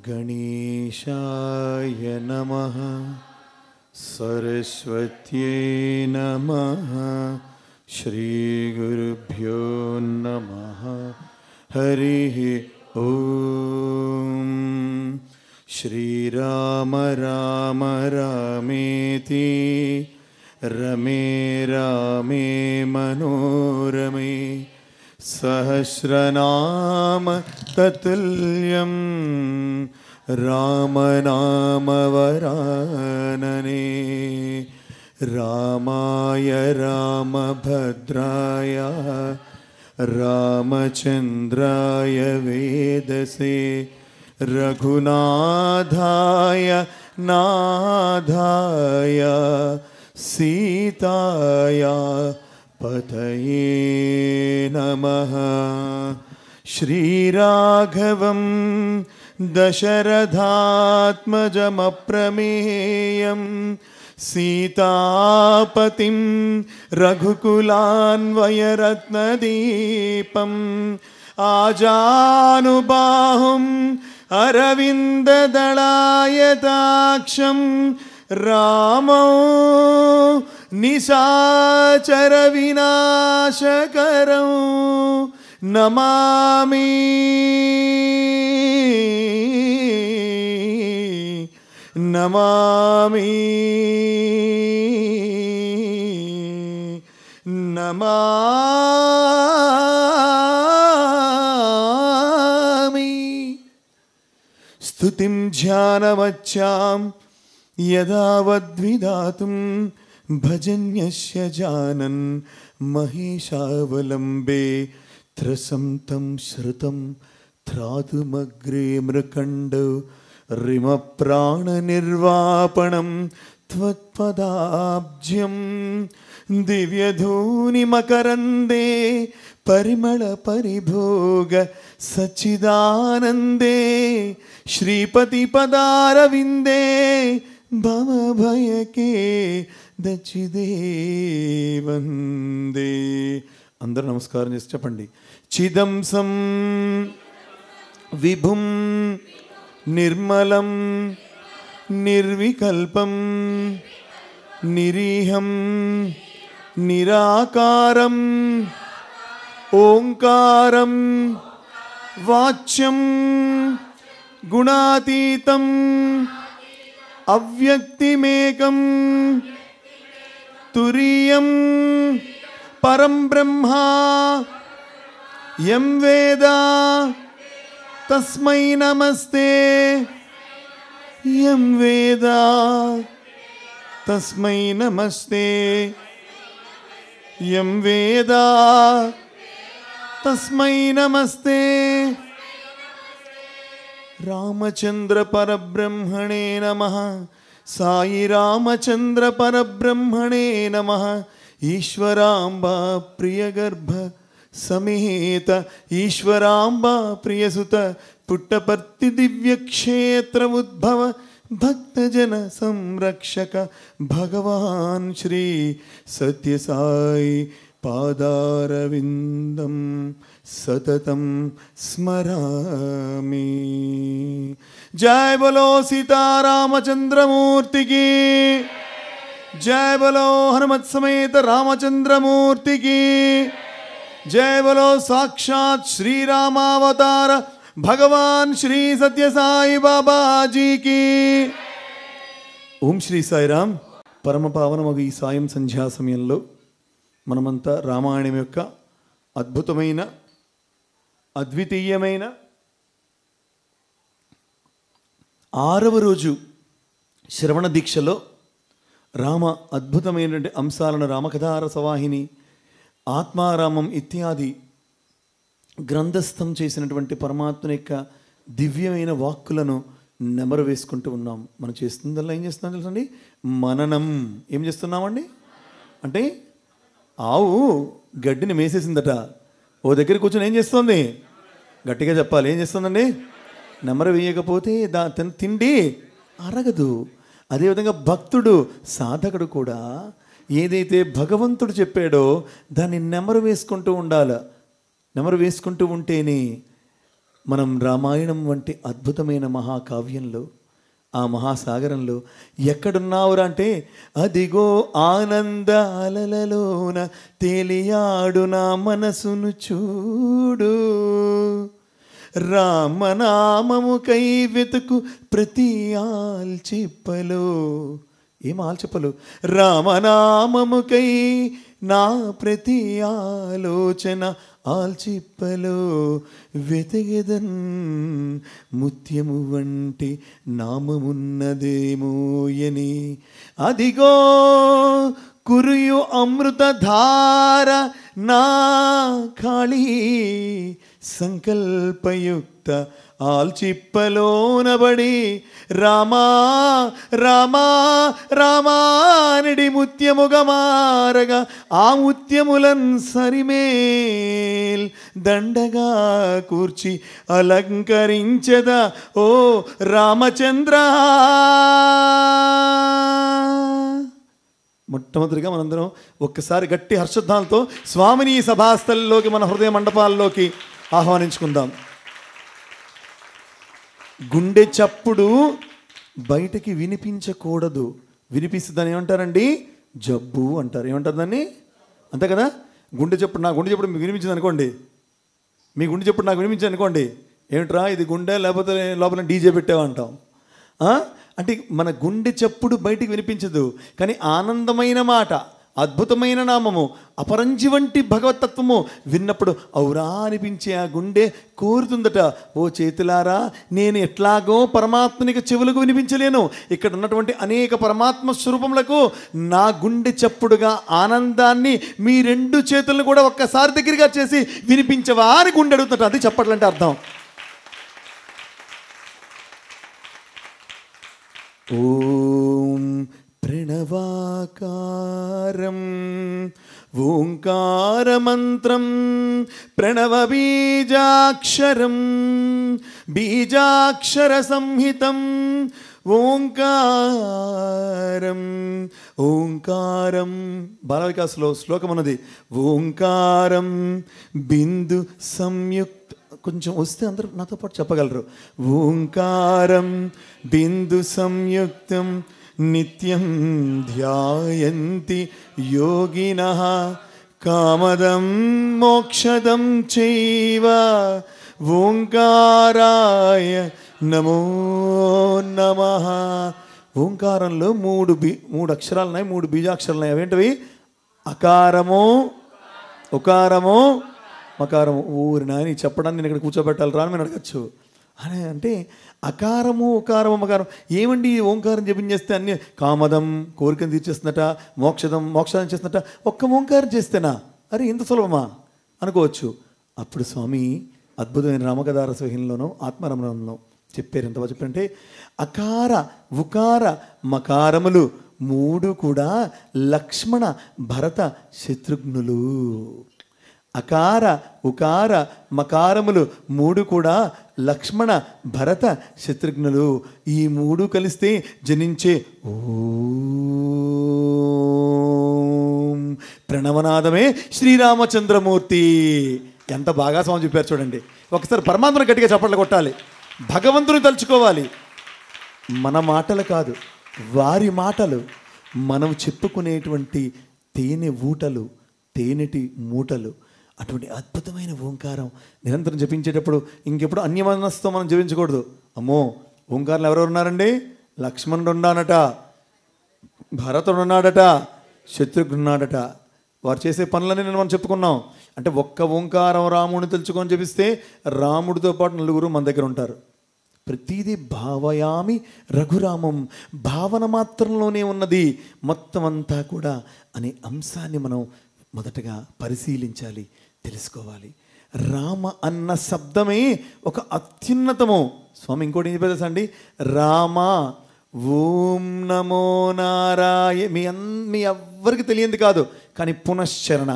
गणेशाय नमः। सरस्वत्यै नमः। श्रीगुरुभ्यो नमः। हरिः ॐ। श्रीराम राम रामेति रमे रामे मनोरमे सहस्रनाम ततुल्यं रामनामवरानने। रामाय रामभद्राय रामचन्द्राय वेदसे रघुनाथाय नाथाय सीताया पतये नमः। श्रीराघवं दशरथात्मजमप्रमेयं सीतापतिं रघुकुलान्वयरत्नदीपम् आजानुबाहुं अरविन्ददलायताक्षं रामो निशाचर विनाशकरं नमामि। नमामि नमामि। स्तुतिं ध्यानमच्चां यदावद्विधातुं भजन्यस्य जानन् महेशावलम्बे त्रसं तं श्रुतं त्रातुमग्रे मृकण्डो रिमप्राणनिर्वापणं त्वत्पदाब्जं दिव्यधूनिमकरन्दे परिमलपरिभोग सच्चिदानन्दे श्रीपतिपदारविन्दे भवभयके दचिदे वन्दे। అందరూ నమస్కారం చేసి చెప్పండి. చిదంసం విభుం నిర్మలం నిర్వికల్పం నిరీహం నిరాకారం ఓంకారం వాచ్యం గుణాతీతం అవ్యక్తిమేకం తురీయం పరం బ్రహ్మ యం వేద తస్మై నమస్తే. యం వేద తస్మై నమస్తే. యం వేద తస్మై నమస్తే. రామచంద్ర పరబ్రహ్మణే నమః. సాయి రామచంద్ర పరబ్రహ్మణే నమః. ఈశ్వరాంబా ప్రియగర్భ సమేత ఈశ్వరాంబా ప్రియసుత పుట్టపర్తి దివ్యక్షేత్ర ఉద్భవ భక్తజన సంరక్షక భగవాన్ శ్రీ సత్యసాయి పాదారవిందం సతతం స్మరామి. జయ బలో సీతారామచంద్రమూర్తికి. जय बोलो हनुमत समेत रामचंद्रमूर्ति की. जय बोलो साक्षात श्री रामावतार भगवान श्री सत्य साई बाबा जी की. ओम श्री साई राम. परम पावनमగు ఈ సాయం సంధ్యా సమయంలో మనమంతా రామాయణం యొక్క అద్భుతమైన అద్వితీయమైన 6వ రోజు శ్రవణ దీక్షలో రామ అద్భుతమైనటువంటి అంశాలను రామకథార సవాహిని ఆత్మారామం ఇత్యాది గ్రంథస్థం చేసినటువంటి పరమాత్మ యొక్క దివ్యమైన వాక్కులను నెమరు వేసుకుంటూ ఉన్నాం. మనం చేస్తుందల్లా ఏం చేస్తున్నాం తెలుసండి? మననం. ఏం చేస్తున్నామండి అంటే ఆవు గడ్డిని మేసేసిందట. ఓ దగ్గర కూర్చొని ఏం చేస్తుంది? గట్టిగా చెప్పాలి. ఏం చేస్తుందండి? నెమరు వేయకపోతే తిండి అరగదు. అదేవిధంగా భక్తుడు సాధకుడు కూడా ఏదైతే భగవంతుడు చెప్పాడో దాన్ని నెమరు వేసుకుంటూ ఉండాలి. నెమరు వేసుకుంటూ ఉంటేనే మనం రామాయణం వంటి అద్భుతమైన మహాకావ్యంలో, ఆ మహాసాగరంలో ఎక్కడున్నావురా అంటే, అదిగో ఆనందాలలోన తేలియాడు నా మనసును చూడు, రామనామముకై వెతుకు ప్రతి ఆల్చిప్పలో. ఏం ఆల్చిప్పలు? రామనామముకై నా ప్రతి ఆలోచన ఆల్చిప్పలో వెతగెదన్, ముత్యము వంటి నామమున్నదేమోయని. అదిగో కురియు అమృతధార నా ఖాళీ సంకల్పయుక్త ఆల్చిప్పలోనబడి, రామా రామా రామానిడి ముత్యముగా మారగా, ఆ ముత్యములన్ సరిమేల్ దండగా కూర్చి అలంకరించదా ఓ రామచంద్ర. మొట్టమొదటిగా మనందరం ఒక్కసారి గట్టి హర్షధ్వానంతో స్వామిని ఈ సభాస్థలిలోకి, మన హృదయ మండపాల్లోకి ఆహ్వానించుకుందాం. గుండె చప్పుడు బయటకి వినిపించకూడదు. వినిపిస్తే దాన్ని ఏమంటారండి? జబ్బు అంటారు. ఏమంటారు దాన్ని? అంతే కదా. గుండె చప్పుడు, నా గుండె చప్పుడు మీకు వినిపించింది అనుకోండి, మీ గుండె చప్పుడు నాకు వినిపించింది అనుకోండి, ఏమిట్రా ఇది గుండె లేకపోతే లోపల డీజే పెట్టావంటాం. అంటే మన గుండె చప్పుడు బయటికి వినిపించదు, కానీ ఆనందమైన మాట, అద్భుతమైన నామము, అపరంజి వంటి భగవతత్వము విన్నప్పుడు ఔరా అనిపించే ఆ గుండె కోరుతుందట, ఓ చేతులారా నేను ఎట్లాగో పరమాత్మనికి చెవులకు వినిపించలేను, ఇక్కడ ఉన్నటువంటి అనేక పరమాత్మ స్వరూపములకు నా గుండె చప్పుడుగా ఆనందాన్ని మీ రెండు చేతులను కూడా ఒక్కసారి దగ్గరగా చేసి వినిపించవా అని గుండె అడుగుతుంట. అది చప్పట్లంటే అర్థం. ఓం ప్రణవాకారం ఓంకారమంత్రం ప్రణవ బీజాక్షరం బీజాక్షర సంహితం ఓంకారం. ఓంకారం బాల వికాస్లో శ్లోకం ఉన్నది. ఓంకారం బిందు సంయుక్త, కొంచెం వస్తే అందరూ నాతో పాటు చెప్పగలరు. ఓంకారం బిందు సంయుక్తం నిత్యం ధ్యాయంతి యోగినః కామదం మోక్షదం చైవ ఓంకారాయ నమో నమః. ఓంకారంలో మూడు అక్షరాలు ఉన్నాయి, మూడు బీజాక్షరాలు ఉన్నాయి. అవేంటివి? అకారము, ఉకారము, మకారము. ఊరి నాయని చెప్పడానికి నేను ఇక్కడ కూర్చోబెట్టాలి రా అని నేను అడగచ్చు. అని అంటే అకారము, ఉకారము, మకారం ఏమండి? ఓంకారం జపించేస్తే అన్ని కామదం కోరికను తీర్చేస్తున్నట, మోక్షదం మోక్షాన్ని చేస్తున్నట, ఒక్క ఓంకారం చేస్తేనా? అరే ఇంత సులభమా అనుకోవచ్చు. అప్పుడు స్వామి అద్భుతమైన రామకథారసహింలోనో ఆత్మరమణంలో చెప్పారు. ఎంత బాగా చెప్పారంటే, అకార ఉకార మకారములు మూడు కూడా లక్ష్మణ భరత శత్రుఘ్నులు. అకార ఉకార మకారములు మూడు కూడా లక్ష్మణ భరత శత్రుఘ్నులు. ఈ మూడు కలిస్తే జనించే ఓం ప్రణవనాదమే శ్రీరామచంద్రమూర్తి. ఎంత బాగా స్వామి చెప్పారు చూడండి. ఒకసారి పరమాత్మను గట్టిగా చప్పట్లు కొట్టాలి, భగవంతుని తలుచుకోవాలి. మన మాటలు కాదు, వారి మాటలు, మనం చెప్పుకునేటువంటి తేనె ఊటలు, తేనెటి మూటలు. అటువంటి అద్భుతమైన ఓంకారం నిరంతరం జపించేటప్పుడు ఇంకెప్పుడు అన్యమనస్తో మనం జపించకూడదు. అమ్మో ఓంకారంలో ఎవరెవరు ఉన్నారండి? లక్ష్మణుడు ఉన్నాడట, భరతుడు ఉన్నాడట, శత్రుఘ్నుడు ఉన్నాడట. వారు చేసే పనులని మనం చెప్పుకున్నాం. అంటే ఒక్క ఓంకారం రాముడిని తెలుసుకొని జపిస్తే రాముడితో పాటు నలుగురు మన దగ్గర ఉంటారు. ప్రతిదీ భావయామి రఘురామం, భావన మాత్రంలోనే ఉన్నది మొత్తం అంతా కూడా అనే అంశాన్ని మనం మొదటగా పరిశీలించాలి, తెలుసుకోవాలి. రామ అన్న శబ్దమే ఒక అత్యున్నతము. స్వామి ఇంకోటి ఏం చెప్పేది అండి? రామ ఓం నమో నారాయ. మీ ఎవ్వరికి తెలియంది కాదు, కానీ పునశ్చరణ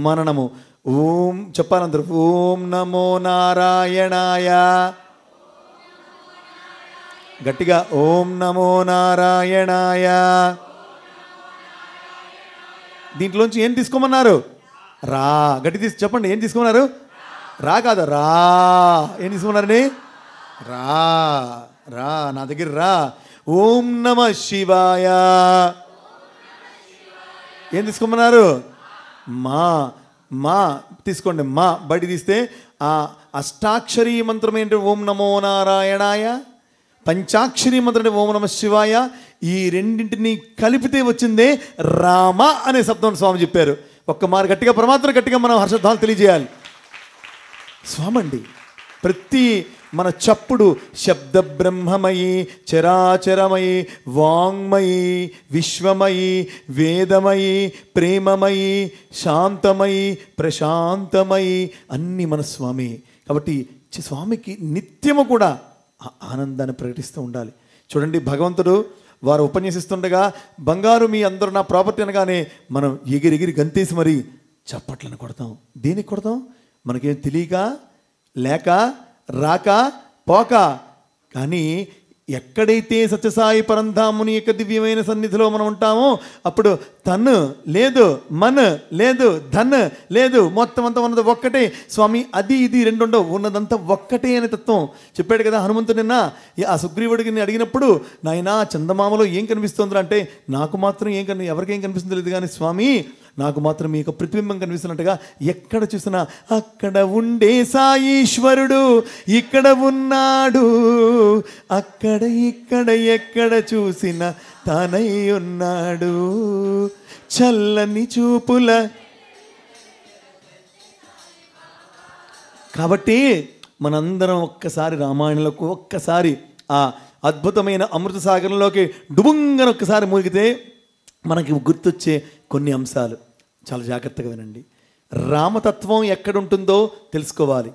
మననము. ఓం చెప్పాలందరూ. ఓం నమో నారాయణాయ. గట్టిగా ఓం నమో నారాయణాయ. దీంట్లోంచి ఏం తీసుకోమన్నారు? రా. గట్టి చెప్పండి, ఏం తీసుకోమన్నారు? రా కాదా, రా. ఏం తీసుకున్నారని? రా. రా, నా దగ్గర రా. ఓం నమ శివాయ. ఏం తీసుకోమన్నారు? మా. మా తీసుకోండి. మా బడి తీస్తే ఆ అష్టాక్షరీ మంత్రం ఏంటి? ఓం నమో నారాయణాయ. పంచాక్షరీ మంత్రం ఓం నమ శివాయ. ఈ రెండింటిని కలిపితే వచ్చిందే రామ అనే శబ్దం స్వామి చెప్పారు. ఒక్క మారు గట్టిగా పరమాత్మ గట్టిగా మనం హర్షధ్వాలు తెలియజేయాలి. స్వామి అండి, ప్రతి మన చప్పుడు శబ్ద బ్రహ్మమయి, చరాచరమయి, వాంగ్మయి, విశ్వమయి, వేదమయి, ప్రేమమయి, శాంతమయి, ప్రశాంతమయి అన్నీ మన స్వామి. కాబట్టి స్వామికి నిత్యము కూడా ఆనందాన్ని ప్రకటిస్తూ ఉండాలి. చూడండి, భగవంతుడు వారు ఉపన్యసిస్తుండగా బంగారు మీ అందరూ నా ప్రాపర్టీ అనగానే మనం ఎగిరెగిరి గంతేసి మరి చప్పట్లను కొడతాం. దేనికి కొడతాం? మనకేం తెలియక, లేక, రాక, పోక. కానీ ఎక్కడైతే సత్యసాయి పరంధాముని యొక్క దివ్యమైన సన్నిధిలో మనం ఉంటామో అప్పుడు తన్ లేదు, మన్ లేదు, ధన్ లేదు, మొత్తం అంతా ఉన్నది ఒక్కటే. స్వామి అది ఇది రెండు ఉండవు, ఉన్నదంతా ఒక్కటే అనే తత్వం చెప్పాడు కదా హనుమంతుడు నిన్న. ఆ సుగ్రీవుడికి అడిగినప్పుడు, నాయనా చందమామలో ఏం కనిపిస్తుందిరా అంటే, నాకు మాత్రం ఎవరికేం కనిపిస్తుందో లేదు కానీ స్వామి నాకు మాత్రం మీ యొక్క ప్రతిబింబం కనిపిస్తున్నట్టుగా ఎక్కడ చూసినా అక్కడ ఉండే సాయీశ్వరుడు ఇక్కడ ఉన్నాడు, అక్కడ ఇక్కడ ఎక్కడ చూసినా తానై ఉన్నాడు, చల్లని చూపుల. కాబట్టి మనందరం ఒక్కసారి రామాయణంలోకి, ఒక్కసారి ఆ అద్భుతమైన అమృత సాగరంలోకి డుబుంగన ఒక్కసారి మునిగితే మనకి గుర్తొచ్చే కొన్ని అంశాలు చాలా జాగ్రత్తగా వినండి. రామతత్వం ఎక్కడుంటుందో తెలుసుకోవాలి.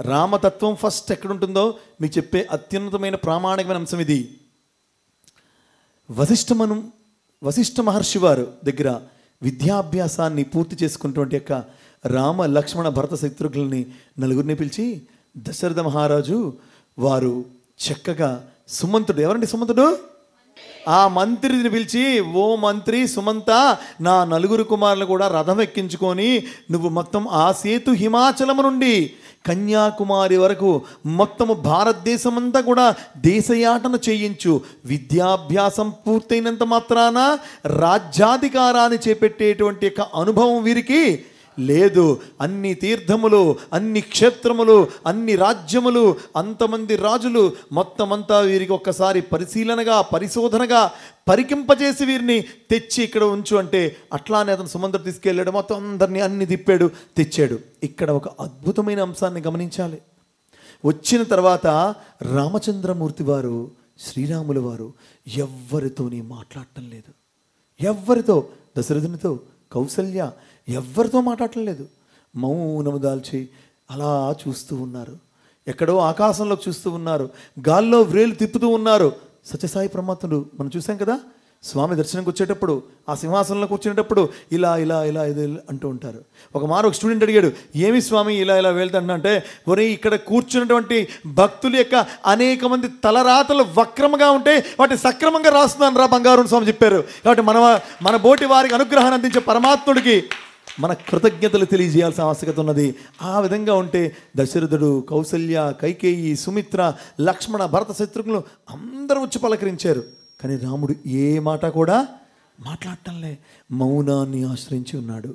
రామతత్వం ఫస్ట్ ఎక్కడుంటుందో మీకు చెప్పే అత్యున్నతమైన ప్రామాణికమైన అంశం ఇది. వశిష్ఠ మహర్షి వారు దగ్గర విద్యాభ్యాసాన్ని పూర్తి చేసుకున్నటువంటి యొక్క రామ లక్ష్మణ భరత శత్రుఘ్నుల్ని నలుగురిని పిలిచి దశరథ మహారాజు వారు చక్కగా సుమంతుడు, ఎవరండి సుమంతుడు? ఆ మంత్రిని పిలిచి, ఓ మంత్రి సుమంత, నా నలుగురు కుమారులు కూడా రథం ఎక్కించుకొని నువ్వు మొత్తం ఆ సేతు హిమాచలము నుండి కన్యాకుమారి వరకు మొత్తము భారతదేశం అంతా కూడా దేశయాటన చేయించు. విద్యాభ్యాసం పూర్తయినంత మాత్రాన రాజ్యాధికారాన్ని చేపట్టేటువంటి యొక్క అనుభవం వీరికి లేదు. అన్ని తీర్థములు, అన్ని క్షేత్రములు, అన్ని రాజ్యములు, అంతమంది రాజులు మొత్తం అంతా వీరికి ఒక్కసారి పరిశీలనగా, పరిశోధనగా పరికింపజేసి వీరిని తెచ్చి ఇక్కడ ఉంచు అంటే అట్లానే అతను సుమంతుడు తీసుకెళ్ళాడు. మొత్తం అందరినీ అన్ని తిప్పాడు, తెచ్చాడు. ఇక్కడ ఒక అద్భుతమైన అంశాన్ని గమనించాలి. వచ్చిన తర్వాత రామచంద్రమూర్తి వారు, శ్రీరాముల వారు ఎవ్వరితోని మాట్లాడటం లేదు. ఎవ్వరితో, దశరథునితో, కౌసల్య ఎవ్వరితో మాట్లాడటం లేదు. మౌనము దాల్చి అలా చూస్తూ ఉన్నారు. ఎక్కడో ఆకాశంలో చూస్తూ ఉన్నారు, గాల్లో వ్రేలు తిప్పుతూ ఉన్నారు. సత్యసాయి పరమాత్ముడు మనం చూసాం కదా, స్వామి దర్శనంకి వచ్చేటప్పుడు ఆ సింహాసనంలో కూర్చునేటప్పుడు ఇలా ఇలా ఇలా ఇది అంటూ ఉంటారు. ఒక స్టూడెంట్ అడిగాడు, ఏమి స్వామి ఇలా ఇలా వెళ్తాడు అంటే, ఒరే ఇక్కడ కూర్చున్నటువంటి భక్తుల యొక్క అనేక మంది తలరాతలు వక్రముగా ఉంటే వాటిని సక్రమంగా రాస్తున్నాను రా బంగారు స్వామి చెప్పారు. కాబట్టి మన బోటి వారికి అనుగ్రహాన్ని అందించే పరమాత్ముడికి మన కృతజ్ఞతలు తెలియజేయాల్సిన ఆవశ్యకత ఉన్నది. ఆ విధంగా ఉంటే దశరథుడు, కౌసల్య, కైకేయి, సుమిత్ర, లక్ష్మణ, భరత శత్రుఘ్నులు అందరూ వచ్చి పలకరించారు. కానీ రాముడు ఏ మాట కూడా మాట్లాడటంలే, మౌనాన్ని ఆశ్రయించి ఉన్నాడు.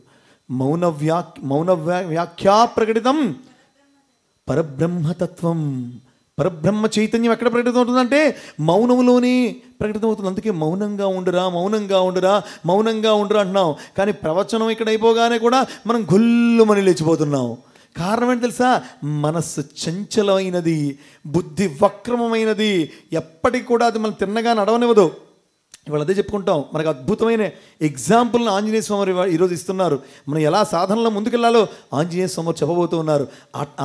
మౌన వ్యాఖ్యా ప్రకటితం పరబ్రహ్మతత్వం. పరబ్రహ్మ చైతన్యం ఎక్కడ ప్రకటితం అవుతుందంటే మౌనములోనే ప్రకటితం అవుతుంది. అందుకే మౌనంగా ఉండురా, మౌనంగా ఉండురా, మౌనంగా ఉండురా అంటున్నాం. కానీ ప్రవచనం ఇక్కడ అయిపోగానే కూడా మనం గొల్లుమని లేచిపోతున్నాం. కారణం ఏంటి తెలుసా? మనస్సు చంచలమైనది, బుద్ధి వక్రమైనది, ఎప్పటికి కూడా అది మనం తిన్నగా నడవనివ్వదు. ఇవాళ అదే చెప్పుకుంటాం. మనకు అద్భుతమైన ఎగ్జాంపుల్ని ఆంజనేయ స్వామి ఈరోజు ఇస్తున్నారు. మనం ఎలా సాధనలో ముందుకెళ్లాలో ఆంజనేయ స్వామి చెప్పబోతూ ఉన్నారు.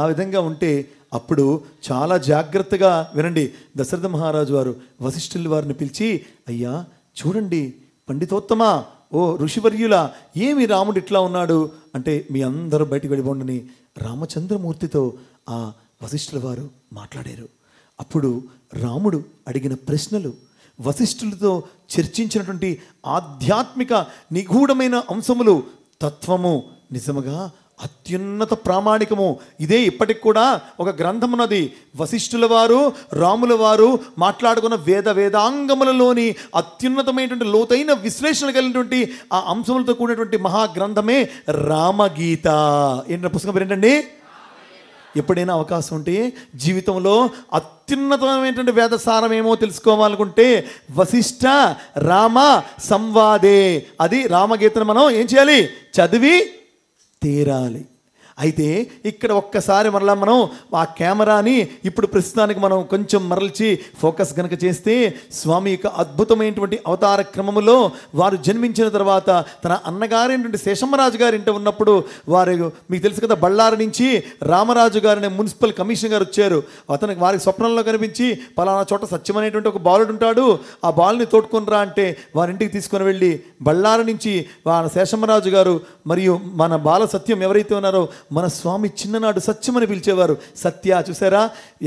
ఆ విధంగా ఉంటే అప్పుడు చాలా జాగ్రత్తగా వినండి. దశరథ మహారాజు వారు వశిష్ఠుల వారిని పిలిచి, అయ్యా చూడండి పండితోత్తమా, ఓ ఋషివర్యులా, ఏమి రాముడు ఇట్లా ఉన్నాడు అంటే, మీ అందరూ బయటికి వెళ్ళిపోండి రామచంద్రమూర్తితో ఆ వశిష్ఠుల వారు మాట్లాడారు. అప్పుడు రాముడు అడిగిన ప్రశ్నలు, వశిష్ఠులతో చర్చించినటువంటి ఆధ్యాత్మిక నిగూఢమైన అంశములు, తత్వము నిజముగా అత్యున్నత ప్రామాణికము. ఇదే ఇప్పటికి కూడా ఒక గ్రంథం ఉన్నది. వశిష్ఠుల వారు, రాముల వారు మాట్లాడుకున్న వేదాంగములలోని అత్యున్నతమైనటువంటి లోతైన విశ్లేషణ కలిగినటువంటి ఆ అంశములతో కూడినటువంటి మహాగ్రంథమే రామగీత. ఏంటంటే పుస్తకం ఏంటండి? ఎప్పుడైనా అవకాశం ఉంటే జీవితంలో అత్యున్నతమైనటువంటి వేదసారం ఏమో తెలుసుకోవాలనుకుంటే వశిష్ఠ రామ సంవాదే, అది రామగీతను మనం ఏం చేయాలి? చదివి తీరాలి. అయితే ఇక్కడ ఒక్కసారి మరలా మనం ఆ కెమెరాని ఇప్పుడు ప్రస్తుతానికి మనం కొంచెం మరల్చి ఫోకస్ కనుక చేస్తే, స్వామి యొక్క అద్భుతమైనటువంటి అవతార క్రమములో వారు జన్మించిన తర్వాత తన అన్నగారైనటువంటి శేషమ్మరాజు గారి ఇంట ఉన్నప్పుడు వారు, మీకు తెలుసు కదా, బళ్ళారి నుంచి రామరాజు గారిని మున్సిపల్ కమిషనర్ గారు వచ్చారు. అతనికి వారికి స్వప్నంలో కనిపించి పలానా చోట సత్యం అనేటువంటి ఒక బాలుడు ఉంటాడు, ఆ బాలుని తోడుకొని రా అంటే వారింటికి తీసుకొని వెళ్ళి బళ్ళారి నుంచి మన శేషమ్మరాజు గారు మరియు మన బాల సత్యం ఎవరైతే ఉన్నారో మన స్వామి చిన్ననాడు సత్యం అని పిలిచేవారు. సత్య, చూసారా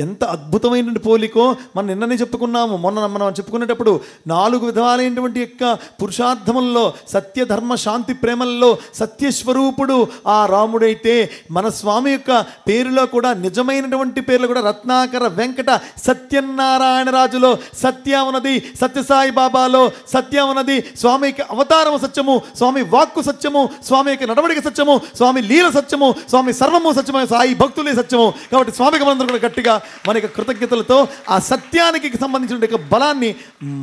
ఎంత అద్భుతమైనటువంటి పోలికో. మనం నిన్ననే చెప్పుకున్నాము, మనం చెప్పుకునేటప్పుడు 4 విధాలైనటువంటి యొక్క పురుషార్థముల్లో సత్య ధర్మ శాంతి ప్రేమల్లో సత్యస్వరూపుడు ఆ రాముడైతే, మన స్వామి యొక్క పేరులో కూడా నిజమైనటువంటి పేర్లు కూడా రత్నాకర వెంకట సత్యనారాయణ రాజులో సత్య ఉన్నది, సత్యసాయి బాబాలో సత్య ఉన్నది. స్వామి యొక్క అవతారము సత్యము, స్వామి వాక్కు సత్యము, స్వామి యొక్క నడవడిక సత్యము, స్వామి లీల సత్యము, స్వామి సర్వము సత్యమే, సాయి భక్తులే సత్యము. కాబట్టి స్వామికి మనందరూ కూడా గట్టిగా మన యొక్క కృతజ్ఞతలతో ఆ సత్యానికి సంబంధించిన బలాన్ని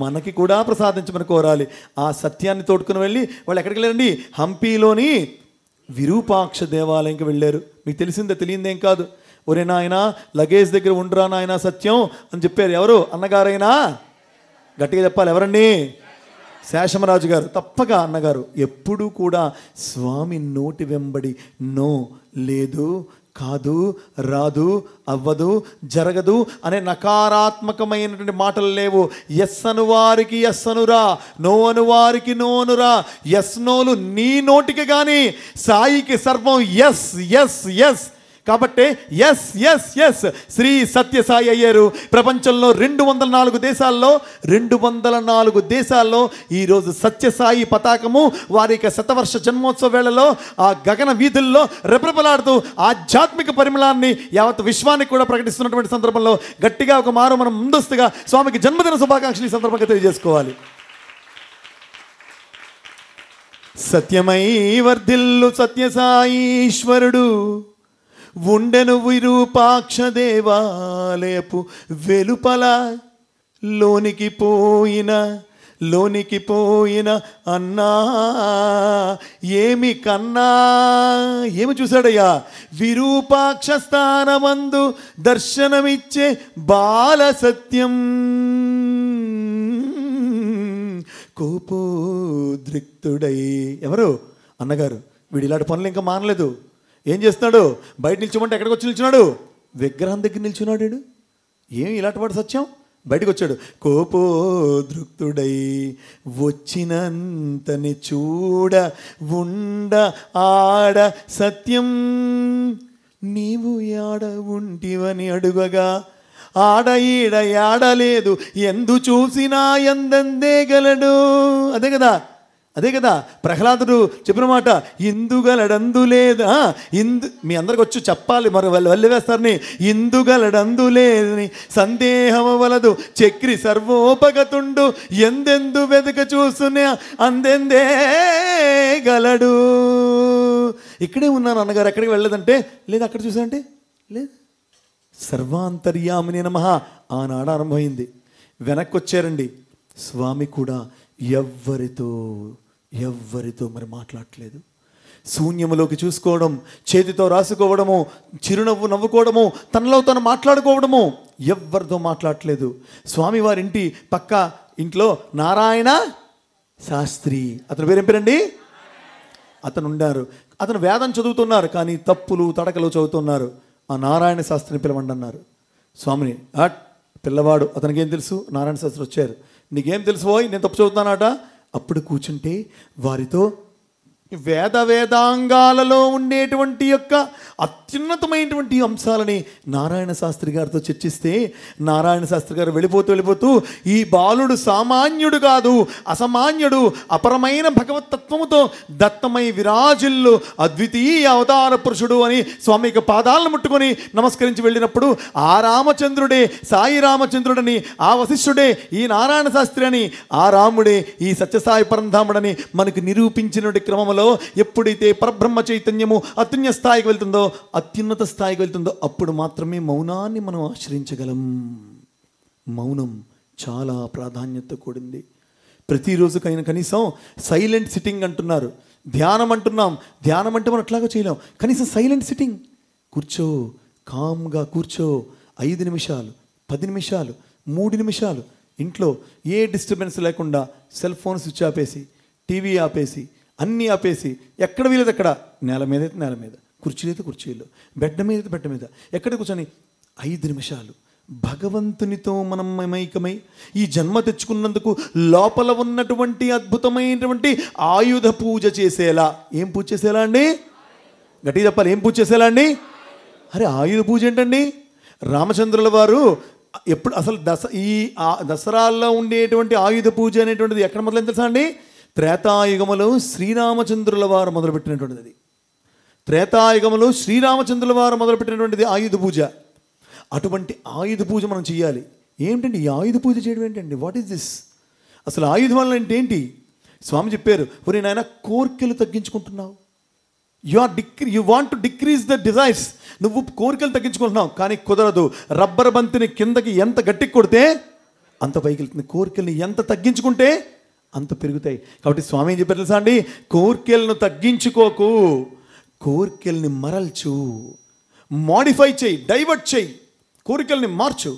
మనకి కూడా ప్రసాదించమని కోరాలి. ఆ సత్యాన్ని తోడుకుని వెళ్ళి వాళ్ళు ఎక్కడికి వెళ్ళారండి? హంపీలోని విరూపాక్ష దేవాలయంకి వెళ్ళారు. మీకు తెలిసిందే, తెలియందేం కాదు. ఒరే నాయన, లగేజ్ దగ్గర ఉండరా నాయన సత్యం అని చెప్పారు. ఎవరు? అన్నగారైనా గట్టిగా చెప్పాలి. ఎవరండి? శేషమరాజు గారు. తప్పక అన్నగారు ఎప్పుడూ కూడా స్వామి నోటి వెంబడి నో, లేదు, కాదు, రాదు, అవ్వదు, జరగదు అనే నకారాత్మకమైనటువంటి మాటలు లేవు. ఎస్ అను వారికి ఎస్ అనురా, నో అను వారికి నో అనురా. ఎస్ నోలు నీ నోటికి కానీ, సాయికి సర్వం ఎస్ ఎస్ ఎస్. కాబట్టి S S S Sri Sathya Sai అయ్యారు. ప్రపంచంలో 204 దేశాల్లో ఈరోజు సత్యసాయి పతాకము వారి యొక్క శతవర్ష జన్మోత్సవ వేళలో ఆ గగన వీధుల్లో రెపరెపలాడుతూ ఆధ్యాత్మిక పరిమళాన్ని యావత్ విశ్వానికి కూడా ప్రకటిస్తున్నటువంటి సందర్భంలో గట్టిగా ఒక మారు మనం ముందస్తుగా స్వామికి జన్మదిన శుభాకాంక్షలు ఈ సందర్భంగా తెలియజేసుకోవాలి. సత్యమై వర్ధిల్లు సత్యసాయీశ్వరుడు ఉండెను విరూపాక్ష దేవాలయపు వెలుపల, లోనికి పోయిన అన్నా ఏమి కన్నా. ఏమి చూశాడయ్యా? విరూపాక్ష స్థానమందు దర్శనమిచ్చే బాల సత్యం, కోపోద్రిక్తుడై. ఎవరు? అన్నగారు. వీడు ఇలాంటి పనులు ఇంకా మానలేదు. ఏం చేస్తున్నాడు? బయట నిల్చోమంటే ఎక్కడికి వచ్చి నిల్చున్నాడు? విగ్రహం దగ్గర నిల్చున్నాడు. ఏం ఇలాంటి వాడు సత్యం? బయటకు వచ్చాడు. కోపోద్రుక్తుడై వచ్చినంతని చూడ ఉండ ఆడ సత్యం, నీవు యాడ ఉంటివని అడుగగా ఆడ ఈడ యాడలేదు, ఎందు చూసినా ఎందందే గలడు. అదే కదా ప్రహ్లాదుడు చెప్పిన మాట. ఇందుగలడందు లేదా మీ అందరికి వచ్చి చెప్పాలి, మరి వల్లి వేస్తారని. ఇందుగలడందు లేదని సందేహము వలదు, చక్రి సర్వోపగతుండు, ఎందెందు వెదక చూసునే అందెందే గలడు. ఇక్కడే ఉన్నాను అన్నగారు, ఎక్కడికి వెళ్ళలేదంటే లేదు, అక్కడ చూసానంటే లేదు. సర్వాంతర్యామిని నమః ఆనాడు ఆరంభమైంది. వెనక్కి వచ్చారండి. స్వామి కూడా ఎవ్వరితో మరి మాట్లాడట్లేదు. శూన్యములోకి చూసుకోవడం, చేతితో రాసుకోవడము, చిరునవ్వు నవ్వుకోవడము, తనలో తను మాట్లాడుకోవడము, ఎవ్వరితో మాట్లాడట్లేదు. స్వామివారి ఇంటి పక్క ఇంట్లో నారాయణ శాస్త్రి, అతని పేరేం పేరండి? అతను ఉండారు. అతను వేదం చదువుతున్నారు, కానీ తప్పులు తడకలు చదువుతున్నారు. ఆ నారాయణ శాస్త్రిని పిలవండి అన్నారు. స్వామిని పిల్లవాడు, అతనికి ఏం తెలుసు? నారాయణ శాస్త్రి వచ్చారు. నీకేం తెలుసు పోయి నేను తప్పు చదువుతున్నానట. అప్పుడు కూర్చుంటే వారితో వేదాంగాలలో ఉండేటువంటి యొక్క అత్యున్నతమైనటువంటి అంశాలని నారాయణ శాస్త్రి గారితో చర్చిస్తే నారాయణ శాస్త్రి గారు వెళ్ళిపోతూ ఈ బాలుడు సామాన్యుడు కాదు, అసామాన్యుడు, అపరమైన భగవతత్వముతో దత్తమై విరాజిల్లు అద్వితీయ అవతార పురుషుడు అని స్వామికి పాదాలను ముట్టుకొని నమస్కరించి వెళ్ళినప్పుడు ఆ రామచంద్రుడే సాయి రామచంద్రుడని, ఆ వశిష్ఠుడే ఈ నారాయణ శాస్త్రి అని, ఆ రాముడే ఈ సత్యసాయి పరంధాముడని మనకు నిరూపించిన క్రమంలో ఎప్పుడైతే పరబ్రహ్మ చైతన్యము అత్యున్నత స్థాయికి వెళ్తుందో, అత్యున్నత స్థాయికి వెళ్తుందో అప్పుడు మాత్రమే మౌనాన్ని మనం ఆశ్రయించగలం. మౌనం చాలా ప్రాధాన్యత కూడింది. ప్రతిరోజు కనీసం సైలెంట్ సిట్టింగ్ అంటున్నారు, ధ్యానం అంటున్నాం. ధ్యానం అంటే మనం అట్లాగా చేయలేం. కనీసం సైలెంట్ సిట్టింగ్, కూర్చో, కామ్గా కూర్చో, 5 నిమిషాలు, 10 నిమిషాలు, 3 నిమిషాలు ఇంట్లో ఏ డిస్టర్బెన్స్ లేకుండా సెల్ ఫోన్ స్విచ్ ఆపేసి, టీవీ ఆపేసి, అన్నీ ఆపేసి, ఎక్కడ వీలేదు అక్కడ, నేల మీద అయితే నేల మీద, కుర్చీలు అయితే కుర్చీలు, బెడ్ మీద అయితే బెడ్ మీద, ఎక్కడ కూర్చొని 5 నిమిషాలు భగవంతునితో మనం మమైకమై ఈ జన్మ తెచ్చుకున్నందుకు లోపల ఉన్నటువంటి అద్భుతమైనటువంటి ఆయుధ పూజ చేసేలా. ఏం పూజ చేసేలా అండి? గట్టిగా చెప్పాలి, ఏం పూజ చేసేలా అండి? అరే ఆయుధ పూజ ఏంటండి? రామచంద్రుల వారు ఎప్పుడు అసలు దసరాల్లో ఉండేటువంటి ఆయుధ పూజ అనేటువంటిది ఎక్కడ మొదలైంది తెలుసా అండి? త్రేతాయుగములో శ్రీరామచంద్రుల వారు మొదలుపెట్టినటువంటిది అది. త్రేతాయుగములో శ్రీరామచంద్రుల వారు మొదలుపెట్టినటువంటిది ఆయుధ పూజ. అటువంటి ఆయుధ పూజ మనం చేయాలి. ఏమిటండి ఈ ఆయుధ పూజ చేయడం ఏంటండి? What is this? అసలు ఆయుధం వల్ల అంటే ఏంటి? స్వామి చెప్పారు, ఒరే నాయన కోరికలు తగ్గించుకుంటున్నావు, you want to decrease the desires. నువ్వు కోరికలు తగ్గించుకుంటున్నావు కానీ కుదరదు. రబ్బర్ బంతిని కిందకి ఎంత గట్టికి కొడితే అంత పైకి వెళ్తుంది. కోరికల్ని ఎంత తగ్గించుకుంటే అంత పెరుగుతాయి. కాబట్టి స్వామి ఏం చెప్పారు తెలుసా అండి? కోరికలను తగ్గించుకోకు, కోరికల్ని మరల్చు, మాడిఫై చేయి, డైవర్ట్ చేయి, కోరికల్ని మార్చు.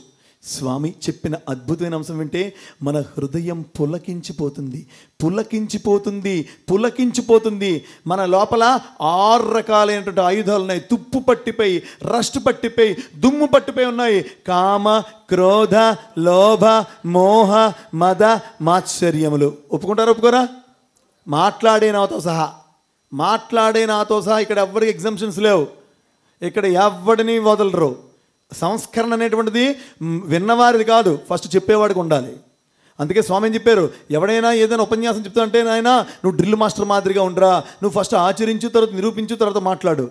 స్వామి చెప్పిన అద్భుతమైన అంశం వింటే మన హృదయం పులకించిపోతుంది, పులకించిపోతుంది, పులకించిపోతుంది. మన లోపల 6 రకాలైనటువంటి ఆయుధాలు ఉన్నాయి. తుప్పు పట్టిపై, రస్ట్ పట్టిపై, దుమ్ము పట్టిపై ఉన్నాయి. కామ, క్రోధ, లోభ, మోహ, మద, మాత్సర్యములు. ఒప్పుకుంటారా ఒప్పుకోరా? మాట్లాడే నాతో సహా ఇక్కడ ఎవరికి ఎగ్జామ్షన్స్ లేవు. ఇక్కడ ఎవడిని వదలరు. సంస్కరణ అనేటువంటిది విన్నవారిది కాదు, ఫస్ట్ చెప్పేవాడికి ఉండాలి. అందుకే స్వామి ఏం చెప్పారు, ఎవడైనా ఏదైనా ఉపన్యాసం చెప్తా అంటే నాయన నువ్వు డ్రిల్ మాస్టర్ మాదిరిగా ఉండరా, నువ్వు ఫస్ట్ ఆచరించు, తర్వాత నిరూపించు, తర్వాత మాట్లాడు.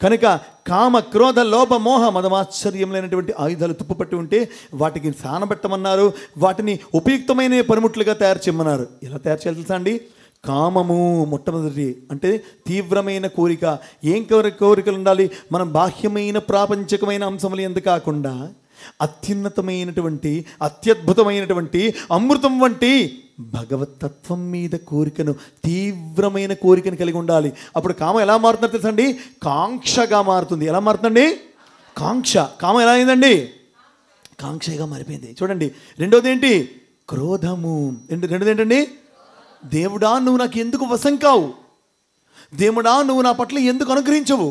కనుక కామ, క్రోధ, లోభ, మోహ, మదమాశ్చర్యం లేనటువంటి ఆయుధాలు తుప్పుపట్టి ఉంటే వాటికి సానబెట్టమన్నారు. వాటిని ఉపయుక్తమైన పనిముట్లుగా తయారు చేయమన్నారు. ఎలా తయారు చేయాలి తెలుసా అండి? కామము మొట్టమొదటి అంటే తీవ్రమైన కోరిక. ఏం కోరికలు ఉండాలి? మనం బాహ్యమైన ప్రాపంచికమైన అంశములు ఎందుకు కాకుండా అత్యున్నతమైనటువంటి, అత్యద్భుతమైనటువంటి, అమృతం వంటి భగవతత్వం మీద కోరికను, తీవ్రమైన కోరికను కలిగి ఉండాలి. అప్పుడు కామ ఎలా మారుతుందో తెలుసా అండి? కాంక్షగా మారుతుంది. ఎలా మారుతుందండి? కాంక్ష. కామం ఎలా అయిందండి? కాంక్షగా మారిపోయింది. చూడండి. రెండోది ఏంటి? క్రోధము. రెండోది ఏంటండి? దేవుడా నువ్వు నాకు ఎందుకు వశం కావు, దేవుడా నువ్వు నా పట్ల ఎందుకు అనుగ్రహించవు,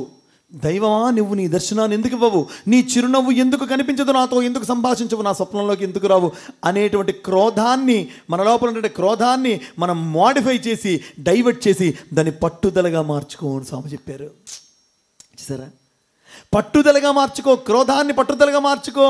దైవమా నువ్వు నీ దర్శనాన్ని ఎందుకు ఇవ్వవు, నీ చిరునవ్వు ఎందుకు కనిపించదు, నాతో ఎందుకు సంభాషించవు, నా స్వప్నంలోకి ఎందుకు రావు అనేటువంటి క్రోధాన్ని, మన లోపల ఉండే క్రోధాన్ని మనం మోడిఫై చేసి, డైవర్ట్ చేసి దాన్ని పట్టుదలగా మార్చుకోని స్వామి చెప్పారు. చూసారా? పట్టుదలగా మార్చుకో, క్రోధాన్ని పట్టుదలగా మార్చుకో.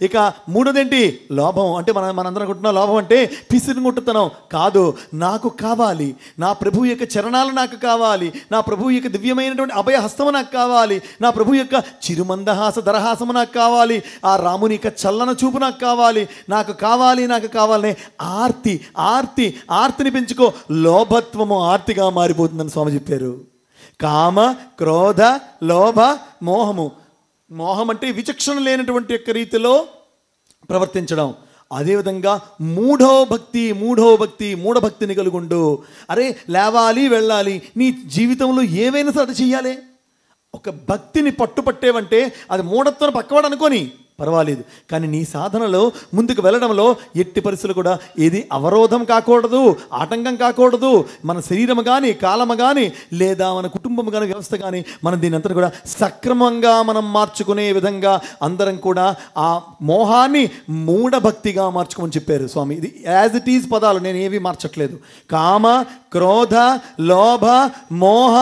ఇక మూడోదేంటి? లోభం. అంటే మనందరం అనుకుంటున్నాం లోభం అంటే పిసిరిగుట్టుతనం కాదు. నాకు కావాలి, నా ప్రభు యొక్క చరణాలు నాకు కావాలి, నా ప్రభు యొక్క దివ్యమైనటువంటి అభయహస్తము నాకు కావాలి, నా ప్రభు యొక్క చిరుమందహాస దరహాసము నాకు కావాలి, ఆ రాముని యొక్క చల్లన చూపు నాకు కావాలి, నాకు కావాలనే ఆర్తిని పెంచుకో. లోభత్వము ఆర్తిగా మారిపోతుందని స్వామి చెప్పారు. కామ, క్రోధ, లోభ, మోహము. మోహం అంటే విచక్షణ లేనటువంటి యొక్క రీతిలో ప్రవర్తించడం. అదేవిధంగా మూఢో భక్తిని కలుగుండు. అరే లేవాలి, వెళ్ళాలి, నీ జీవితంలో ఏవైనా సరే చెయ్యాలి. ఒక భక్తిని పట్టుపట్టేవంటే అది మూఢత్వం పక్కవాడు అనుకొని పర్వాలేదు. కానీ నీ సాధనలో ముందుకు వెళ్ళడంలో ఎట్టి పరిస్థితులు కూడా ఏది అవరోధం కాకూడదు, ఆటంకం కాకూడదు. మన శరీరం కానీ, కాలము కానీ, లేదా మన కుటుంబం కానీ, వ్యవస్థ కానీ, మనం దీని అంతా కూడా సక్రమంగా మనం మార్చుకునే విధంగా అందరం కూడా ఆ మోహాన్ని మూఢభక్తిగా మార్చుకోమని చెప్పారు స్వామి. ఇది యాజ్ ఇట్ ఈజ్ పదాలు, నేను ఏవి మార్చట్లేదు. కామ, క్రోధ, లోభ, మోహ,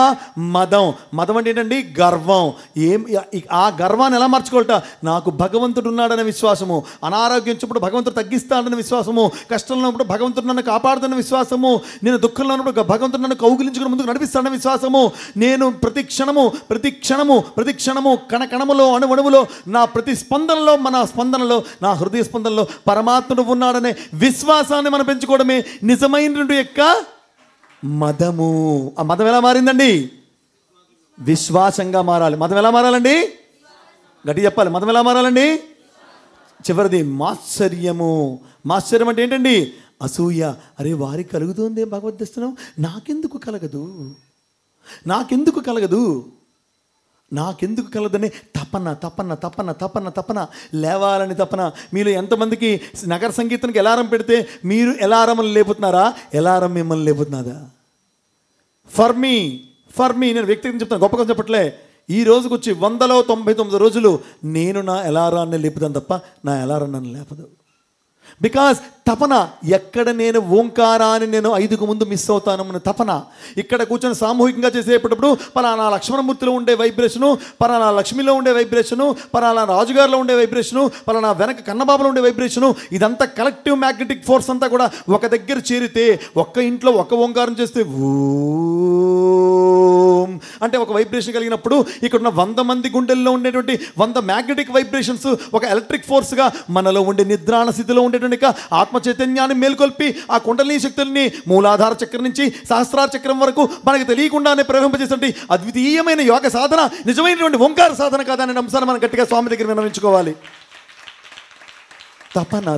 మదం. మదం అంటే ఏంటండి? గర్వం. ఆ గర్వాన్ని ఎలా మార్చుకోవాలట? నాకు భగవంతుడు ఉన్నాడనే విశ్వాసము, అనారోగ్యం వచ్చినప్పుడు భగవంతుడు తగ్గిస్తాడనే విశ్వాసము, కష్టంలో ఉన్నప్పుడు భగవంతుడు నన్ను కాపాడుతున్న విశ్వాసము, నేను దుఃఖంలో ఉన్నప్పుడు భగవంతుడు నన్ను కౌగిలించుకుని ముందుకు నడిపిస్తాడనే విశ్వాసము, నేను ప్రతి క్షణము కణకణములో, అణువణువులో, నా ప్రతి స్పందనలో, మన స్పందనలో, నా హృదయ స్పందనలో పరమాత్ముడు ఉన్నాడనే విశ్వాసాన్ని మనం పెంచుకోవడమే నిజమైనటువంటి యొక్క మదము. ఆ మదం ఎలా మారిందండి? విశ్వాసంగా మారాలి. మదం ఎలా మారాలండి? గట్టి చెప్పాలి. మదం ఎలా మారాలండి? చివరిది మాత్సర్యము. మాత్సర్యం అంటే ఏంటండి? అసూయ. అరే వారికి కలుగుతుంది భగవద్ దర్శనం, నాకెందుకు కలగదు, నాకెందుకు కలగదని తపన లేవాలని తపన. మీలో ఎంతమందికి నగర సంగీతానికి అలారం పెడితే మీరు అలారంలు లేపుతున్నారా? అలారం మిమ్మల్ని లేపుతున్నదా? ఫర్ మీ నేను వ్యక్తిగతంగా చెప్తాను, గొప్పగా చెప్పట్లే. ఈ రోజుకు వచ్చి 199 రోజులు నేను నా అలారాన్ని లేపుతాను తప్ప నా అలారం నన్ను లేపదు. బికాజ్ తపన. ఎక్కడ నేను ఓంకారాన్ని నేను 5కు ముందు మిస్ అవుతానన్న తపన. ఇక్కడ కూర్చొని సామూహికంగా చేసేటప్పుడు పలానా లక్ష్మణమూర్తిలో ఉండే వైబ్రేషను, పలానా లక్ష్మిలో ఉండే వైబ్రేషను, పలానా రాజుగారిలో ఉండే వైబ్రేషను, పలానా వెనక కన్నబాబులో ఉండే వైబ్రేషను, ఇదంతా కలెక్టివ్ మ్యాగ్నెటిక్ ఫోర్స్ అంతా కూడా ఒక దగ్గర చేరితే, ఒక్క ఇంట్లో ఒక్క ఓంకారం చేస్తే ఓం అంటే ఒక వైబ్రేషన్ కలిగినప్పుడు ఇక్కడ ఉన్న 100 మంది గుండెల్లో ఉండేటువంటి 100 మ్యాగ్నెటిక్ వైబ్రేషన్స్ ఒక ఎలక్ట్రిక్ ఫోర్స్గా మనలో ఉండే నిద్రాణ స్థితిలో ఉండేటువంటి ఆత్మ చైతన్యాన్ని మేల్కొల్పి ఆ కుండలిని శక్తుల్ని మూలాధార చక్రం నుంచి సహస్రార చక్రం వరకు మనకు తెలియకుండానే ప్రవహింపజేసే అద్వితీయమైన యోగ సాధన నిజమైనటువంటి ఓంకార సాధన కాదనే అంశాన్ని మనం గట్టిగా స్వామి దగ్గర విన్నవించుకోవాలి. తపన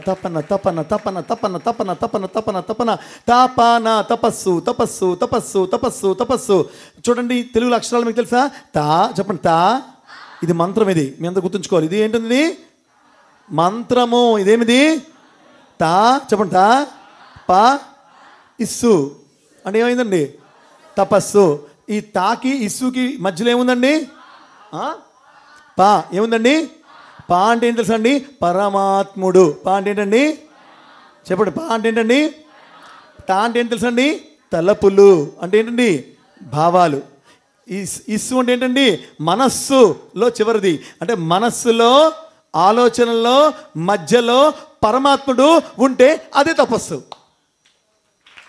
తపన తపన తపన తపన తపన తపన తపన తపన తాపన తపస్సు తపస్సు తపస్సు తపస్సు తపస్సు. చూడండి తెలుగులో అక్షరాలు మీకు తెలుసా? తా చెప్పండి. తా ఇది మంత్రం. ఇది మీ అందరూ గుర్తుంచుకోవాలి. ఇది ఏంటిది? మంత్రము. ఇదేమిది? తా చెప్పండి. తా పా ఇస్సు అంటే ఏమైందండి? తపస్సు. ఈ తాకి ఇస్సుకి మధ్యలో ఏముందండి? పా ఏముందండి? పా అంటే ఏంటి తెలుసా అండి? పరమాత్ముడు. పా అంటే ఏంటండి? చెప్పండి. పా అంటే ఏంటండి? టా అంటే ఏంటి తెలుసా అండి? తలపులు అంటే ఏంటండి? భావాలు. ఇస్సు అంటే ఏంటండి? మనస్సులో చివరిది. అంటే మనస్సులో, ఆలోచనల్లో మధ్యలో పరమాత్ముడు ఉంటే అదే తపస్సు.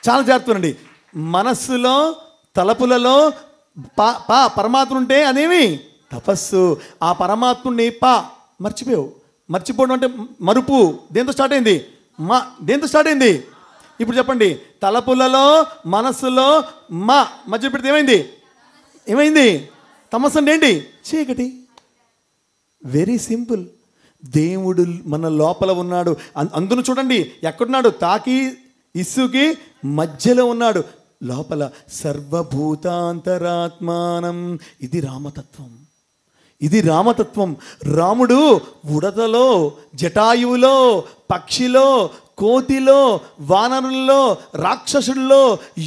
చాలా జాగ్రత్తనండి. మనస్సులో, తలపులలో పరమాత్ముడు ఉంటే అదేమి తపస్సు. ఆ పరమాత్ముడిని మర్చిపోవడం అంటే మరుపు. దేంతో స్టార్ట్ అయింది? దేంతో స్టార్ట్ అయింది? ఇప్పుడు చెప్పండి. తలపులలో, మనస్సులో మధ్య పెడితే ఏమైంది? తమస్సు అంటే ఏంటి? చీకటి. Very simple. దేవుడు మన లోపల ఉన్నాడు. అందును చూడండి ఎక్కడున్నాడు? తాకి ఇస్సుకి మధ్యలో ఉన్నాడు. లోపల సర్వభూతాంతరాత్మానం. ఇది రామతత్వం. రాముడు ఉడతలో, జటాయువులో, పక్షిలో, కోతిలో, వానరుల్లో, రాక్షసుల్లో,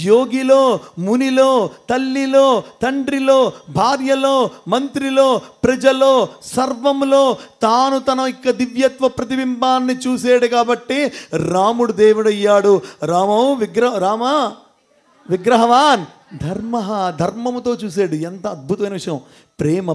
యోగిలో, మునిలో, తల్లిలో, తండ్రిలో, భార్యలో, మంత్రిలో, ప్రజలో, సర్వములో తాను తన యొక్క దివ్యత్వ ప్రతిబింబాన్ని చూసాడు కాబట్టి రాముడు దేవుడయ్యాడు. రామ విగ్రహవాన్ ధర్మముతో చూసాడు. ఎంత అద్భుతమైన విషయం. ప్రేమ.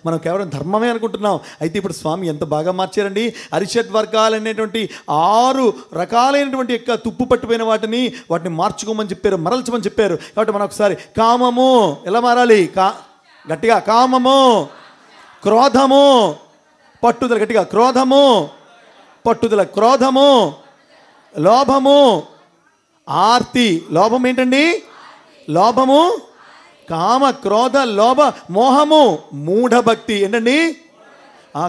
మనం కేవలం ధర్మమే అనుకుంటున్నాం. అయితే ఇప్పుడు స్వామి ఎంత బాగా మార్చారండి. అరిషడ్ వర్గాలు అనేటువంటి 6 రకాలైనటువంటి యొక్క తుప్పు పట్టిపోయిన వాటిని మార్చుకోమని చెప్పారు, మరల్చమని చెప్పారు. కాబట్టి మనం ఒకసారి కామము ఎలా మారాలి? గట్టిగా కామము, క్రోధము, పట్టుదల. గట్టిగా క్రోధము, పట్టుదల. క్రోధము, లోభము, ఆర్తి. లోభం ఏంటండి? లోభము, కామ, క్రోధ, లోభ, మోహము, మూఢభక్తి. ఏంటండి?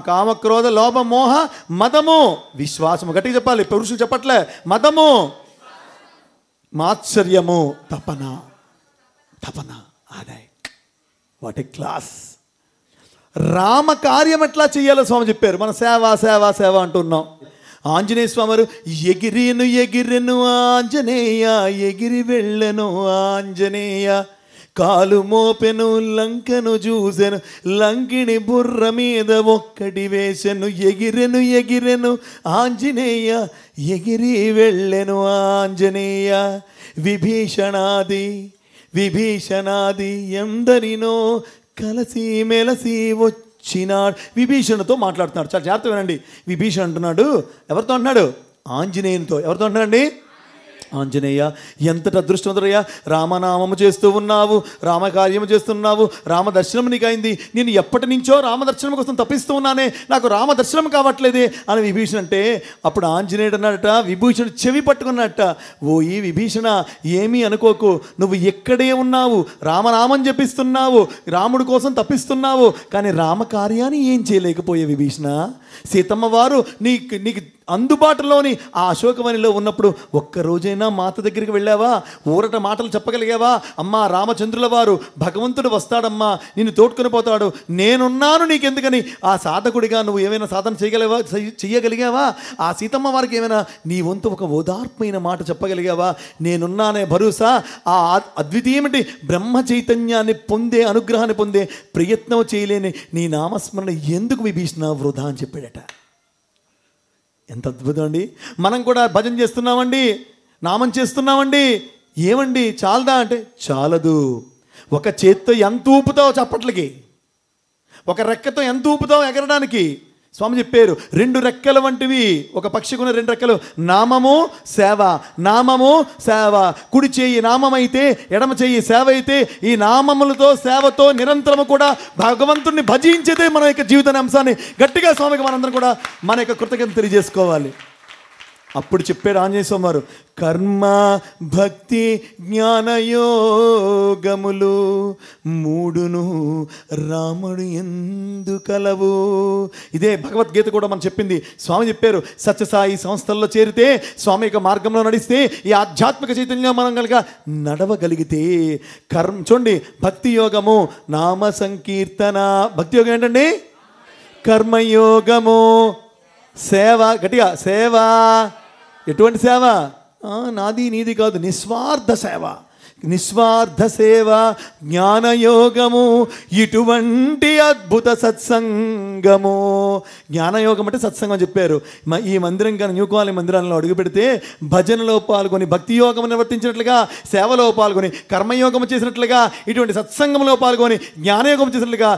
కామ, క్రోధ, లోభ, మోహ, మదము, విశ్వాసము. గట్టిగా చెప్పాలి, పురుషులు చెప్పట్లే. మదము, మాత్సర్యము, తపన. ఆదాయ్. What a class. రామ కార్యం ఎట్లా చేయాలో స్వామి చెప్పారు. మన సేవ సేవ సేవ అంటున్నాం. ఆంజనేయ స్వామి వారు ఎగిరెను ఎగిరెను ఆంజనేయ, ఎగిరి వెళ్ళెను ఆంజనేయ, కాలు మోపెను లంకను చూసెను, లంకిని బుర్ర మీద ఒక్కటి వేసెను, ఎగిరెను ఎగిరెను ఆంజనేయ, ఎగిరి వెళ్ళెను ఆంజనేయ, విభీషణాది విభీషణాది ఎందరినో కలసి మెలసి వచ్చినాడు. విభీషణతో మాట్లాడుతున్నాడు. చాలా జాగ్రత్త వినండి. విభీషణ అంటున్నాడు, ఎవరితో అంటున్నాడు? ఆంజనేయునితో. ఎవరితో అంటున్నాడండి? ఆంజనేయ, ఎంతటి అదృష్టవంతుడయ్యా, రామనామము చేస్తూ ఉన్నావు, రామకార్యము చేస్తున్నావు, రామదర్శనం నీకు అయింది. నేను ఎప్పటి నుంచో రామదర్శనం కోసం తప్పిస్తూ ఉన్నానే, నాకు రామదర్శనం కావట్లేదే అని విభీషణ అంటే, అప్పుడు ఆంజనేయుడు అన్నాడట, విభీషణ చెవి పట్టుకున్నట్ట, ఓ ఈ విభీషణ ఏమీ అనుకోకు, నువ్వు ఎక్కడే ఉన్నావు, రామనామం జపిస్తున్నావు, రాముడి కోసం తప్పిస్తున్నావు, కానీ రామకార్యాన్ని ఏం చేయలేకపోయే విభీషణ. సీతమ్మ వారు నీకు అందుబాటులోని ఆ అశోకవనిలో ఉన్నప్పుడు ఒక్కరోజైనా మాత దగ్గరికి వెళ్ళావా? ఊరట మాటలు చెప్పగలిగావా? అమ్మా, రామచంద్రుల వారు భగవంతుడు వస్తాడమ్మా, నిన్ను తోడుకొని పోతాడు, నేనున్నాను నీకెందుకని ఆ సాధకుడిగా నువ్వు ఏమైనా సాధన చేయగలిగావా? ఆ సీతమ్మ వారికి ఏమైనా నీ వంతు ఒక ఓదార్పైన మాట చెప్పగలిగావా? నేనున్నానే భరోసా. ఆ అద్వితీయమటి బ్రహ్మ చైతన్యాన్ని పొందే, అనుగ్రహాన్ని పొందే ప్రయత్నం చేయలేని నీ నామస్మరణ ఎందుకు విభీషణ వృధా అని చెప్పాడట. ఎంత అద్భుతం అండి. మనం కూడా భజన చేస్తున్నామండి, నామం చేస్తున్నామండి, ఏమండి చాలదా అంటే చాలదు. ఒక చేత్తో ఎంత ఊపుతావు చప్పట్లకి, ఒక రెక్కతో ఎంత ఊపుతావు ఎగరడానికి. స్వామి చెప్పారు, 2 రెక్కల వంటివి ఒక పక్షికి ఉన్న 2 రెక్కలు, నామము సేవ, నామము సేవ. కుడి చేయి నామమైతే, ఎడమ చేయి సేవ అయితే, ఈ నామములతో సేవతో నిరంతరము కూడా భగవంతుడిని భజించేదే మన యొక్క జీవిత అంశాన్ని గట్టిగా స్వామికి మనందరం కూడా మన యొక్క కృతజ్ఞత తెలియజేసుకోవాలి. అప్పుడు చెప్పాడు ఆంజనేయ స్వామి వారు, కర్మ భక్తి జ్ఞానయోగములు 3ను రాముడు ఎందు కలవు. ఇదే భగవద్గీత కూడా మనం చెప్పింది. స్వామి చెప్పారు, సత్యసాయి సంస్థల్లో చేరితే, స్వామి యొక్క మార్గంలో నడిస్తే, ఈ ఆధ్యాత్మిక చైతన్యం మనం కనుక నడవగలిగితే చూడండి, భక్తి యోగము నామ సంకీర్తన. భక్తి యోగం ఏంటండి? కర్మయోగము సేవ. గట్టిగా సేవ. ఎటువంటి సేవ? నాది నీది కాదు, నిస్వార్థ సేవ. నిస్వార్థ సేవ, జ్ఞానయోగము, ఇటువంటి అద్భుత సత్సంగము. జ్ఞానయోగం అంటే సత్సంగం చెప్పారు. ఈ మందిరం కానీ న్యూ కాలనీ మందిరాల్లో అడుగు పెడితే భజనలో పాల్గొని భక్తి యోగం నిర్వర్తించినట్లుగా, సేవలో పాల్గొని కర్మయోగం చేసినట్లుగా, ఇటువంటి సత్సంగంలో పాల్గొని జ్ఞానయోగం చేసినట్లుగా,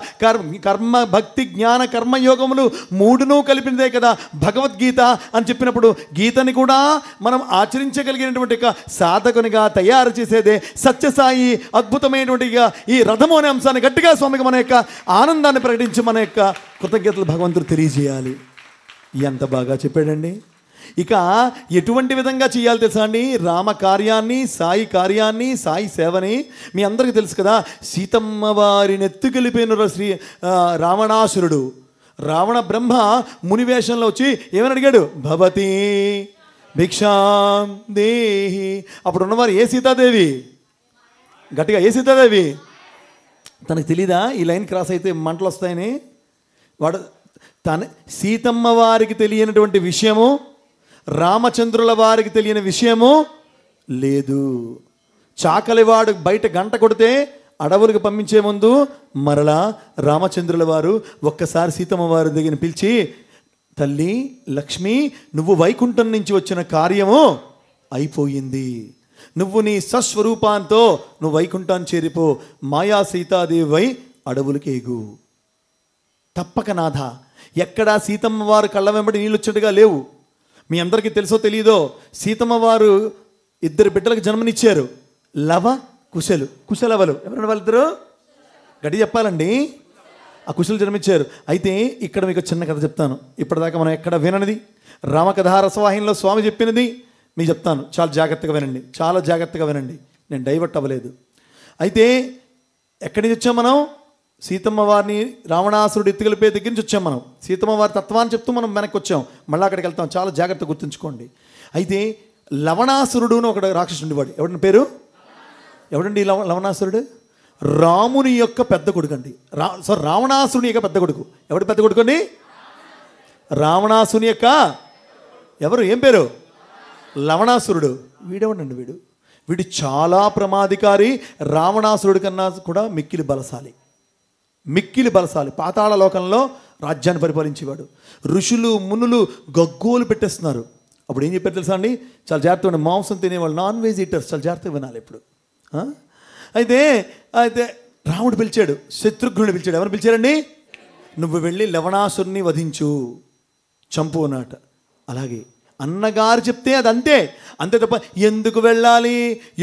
కర్మ భక్తి జ్ఞాన కర్మయోగములు 3ను కలిపినదే కదా భగవద్గీత అని చెప్పినప్పుడు, గీతని కూడా మనం ఆచరించగలిగినటువంటి సాధకునిగా తయారు చేసేదే సత్యసాయి. అద్భుతమైనటువంటిగా ఈ రథము అనే అంశాన్ని గట్టిగా స్వామికి మన యొక్క ఆనందాన్ని ప్రకటించి మన యొక్క కృతజ్ఞతలు భగవంతుడు తెలియజేయాలి. ఎంత బాగా చెప్పాడండి. ఇక ఎటువంటి విధంగా చేయాలి తెలుసా అండి? రామ కార్యాన్ని, సాయి కార్యాన్ని, సాయి సేవని మీ అందరికీ తెలుసు కదా. సీతమ్మ వారిని ఎత్తుకెళ్ళిపోయిన రావణాసురుడు, రావణ బ్రహ్మ మునివేషంలో వచ్చి ఏమని అడిగాడు? భవతి భిక్షాం దేహి. అప్పుడు ఉన్నవారు ఏ సీతాదేవి? గట్టిగా ఏ సీతాదేవి? తనకు తెలీదా ఈ లైన్ క్రాస్ అయితే మంటలు వస్తాయని? వాడు సీతమ్మ వారికి తెలియనటువంటి విషయము, రామచంద్రుల వారికి తెలియని విషయము లేదు. చాకలివాడు బయట గంట కొడితే అడవులకు పంపించే ముందు మరలా రామచంద్రుల వారు ఒక్కసారి సీతమ్మ వారి దగ్గర పిలిచి, తల్లి లక్ష్మి, నువ్వు వైకుంఠం నుంచి వచ్చిన కార్యము అయిపోయింది, నువ్వు నీ సస్వరూపాంతో నువ్వు వైకుంఠాన్ని చేరిపో, మాయా సీతాదేవి వై అడవులకి ఎగు. తప్పక నాథ. ఎక్కడా సీతమ్మ వారు కళ్ళ వెంబడి నీళ్ళు వచ్చినట్టుగా లేవు. మీ అందరికీ తెలుసో తెలియదో, సీతమ్మ వారు 2 బిడ్డలకు జన్మనిచ్చారు. లవ కుశలు. కుశలవలు ఎవరైనా వాళ్ళిద్దరు? గట్టి చెప్పాలండి. ఆ కుశలు జన్మించారు. అయితే ఇక్కడ మీకు చిన్న కథ చెప్తాను. ఇప్పటిదాకా మనం ఎక్కడ విననిది, రామకథా రసవాహినిలో స్వామి చెప్పినది మీకు చెప్తాను. చాలా జాగ్రత్తగా వినండి, చాలా జాగ్రత్తగా వినండి. నేను డైవర్ట్ అవ్వలేదు. అయితే ఎక్కడి నుంచి వచ్చాం మనం? సీతమ్మ వారిని రావణాసురుడు ఎత్తుకెళ్ళిపోయే దగ్గర నుంచి వచ్చాం మనం. సీతమ్మ వారి తత్వాన్ని చెప్తూ మనం వెనక్కి వచ్చాం, మళ్ళీ అక్కడికి వెళ్తాం. చాలా జాగ్రత్తగా గుర్తుంచుకోండి. అయితే లవణాసురుడు అని ఒక రాక్షసుడు ఉండేవాడు. ఎవడి పేరు? ఎవడండి లవణాసురుడు? రాముని యొక్క పెద్ద కొడుకు అండి. రావణాసుని యొక్క పెద్ద కొడుకు. ఎవడు పెద్ద కొడుకు అండి? రావణాసుని యొక్క ఎవరు? ఏం పేరు? లవణాసురుడు. వీడెవడండి? వీడు చాలా ప్రమాదికారి. రావణాసురుడి కన్నా కూడా మిక్కిలి బలశాలి. పాతాళ లోకంలో రాజ్యాన్ని పరిపాలించేవాడు. ఋషులు మునులు గగ్గోలు పెట్టేస్తున్నారు. అప్పుడు ఏం చెప్పారు తెలుసా అండి? చాలా జాగ్రత్తగా, మాంసం తినేవాళ్ళు, నాన్ వెజ్ ఈటర్స్, చాలా జాగ్రత్తగా వినాలి ఇప్పుడు. అయితే రాముడు పిలిచాడు, శత్రుఘ్నుడు పిలిచాడు. ఎవరు పిలిచారండి? నువ్వు వెళ్ళి లవణాసురుని వధించు, చంపు అన్నట. అలాగే అన్నగారు చెప్తే అది అంతే తప్ప ఎందుకు వెళ్ళాలి,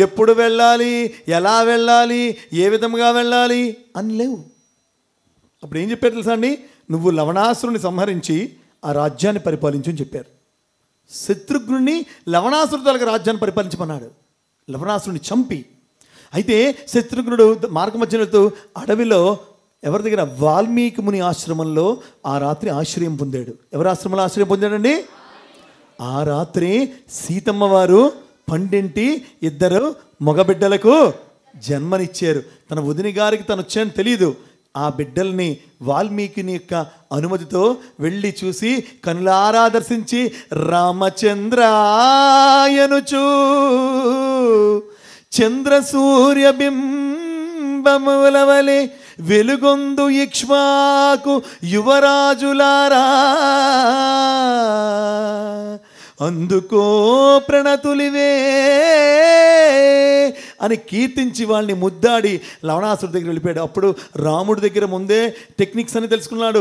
ఎప్పుడు వెళ్ళాలి, ఎలా వెళ్ళాలి, ఏ విధంగా వెళ్ళాలి అని లేవు. అప్పుడు ఏం చెప్పారు తెలుసా అండి? నువ్వు లవణాసురుని సంహరించి ఆ రాజ్యాన్ని పరిపాలించు అని చెప్పారు. శత్రుఘ్నుని లవణాసురుడు తలకి రాజ్యాన్ని పరిపాలించమన్నాడు, లవణాసురుని చంపి. అయితే శత్రుఘ్నుడు మార్గమధ్యలో అడవిలో ఎవరి దగ్గర? వాల్మీకి ముని ఆశ్రమంలో ఆ రాత్రి ఆశ్రయం పొందాడు. ఎవరి ఆశ్రమంలో ఆశ్రయం పొందాడండి? ఆ రాత్రి సీతమ్మ వారు 12 మగబిడ్డలకు జన్మనిచ్చారు. తన వదిన గారికి తను వచ్చాయని తెలియదు. ఆ బిడ్డల్ని వాల్మీకిని యొక్క అనుమతితో వెళ్ళి చూసి కనులారా దర్శించి రామచంద్రాయనుచూ చంద్ర సూర్య బింబముల వలె వెలుగొందు ఇక్ష్వాకు యువరాజులారా అందుకో ప్రణతులివే అని కీర్తించి వాళ్ళని ముద్దాడి లవణాసురుడి దగ్గర వెళ్ళిపోయాడు. అప్పుడు రాముడి దగ్గర ముందే టెక్నిక్స్ అని తెలుసుకున్నాడు.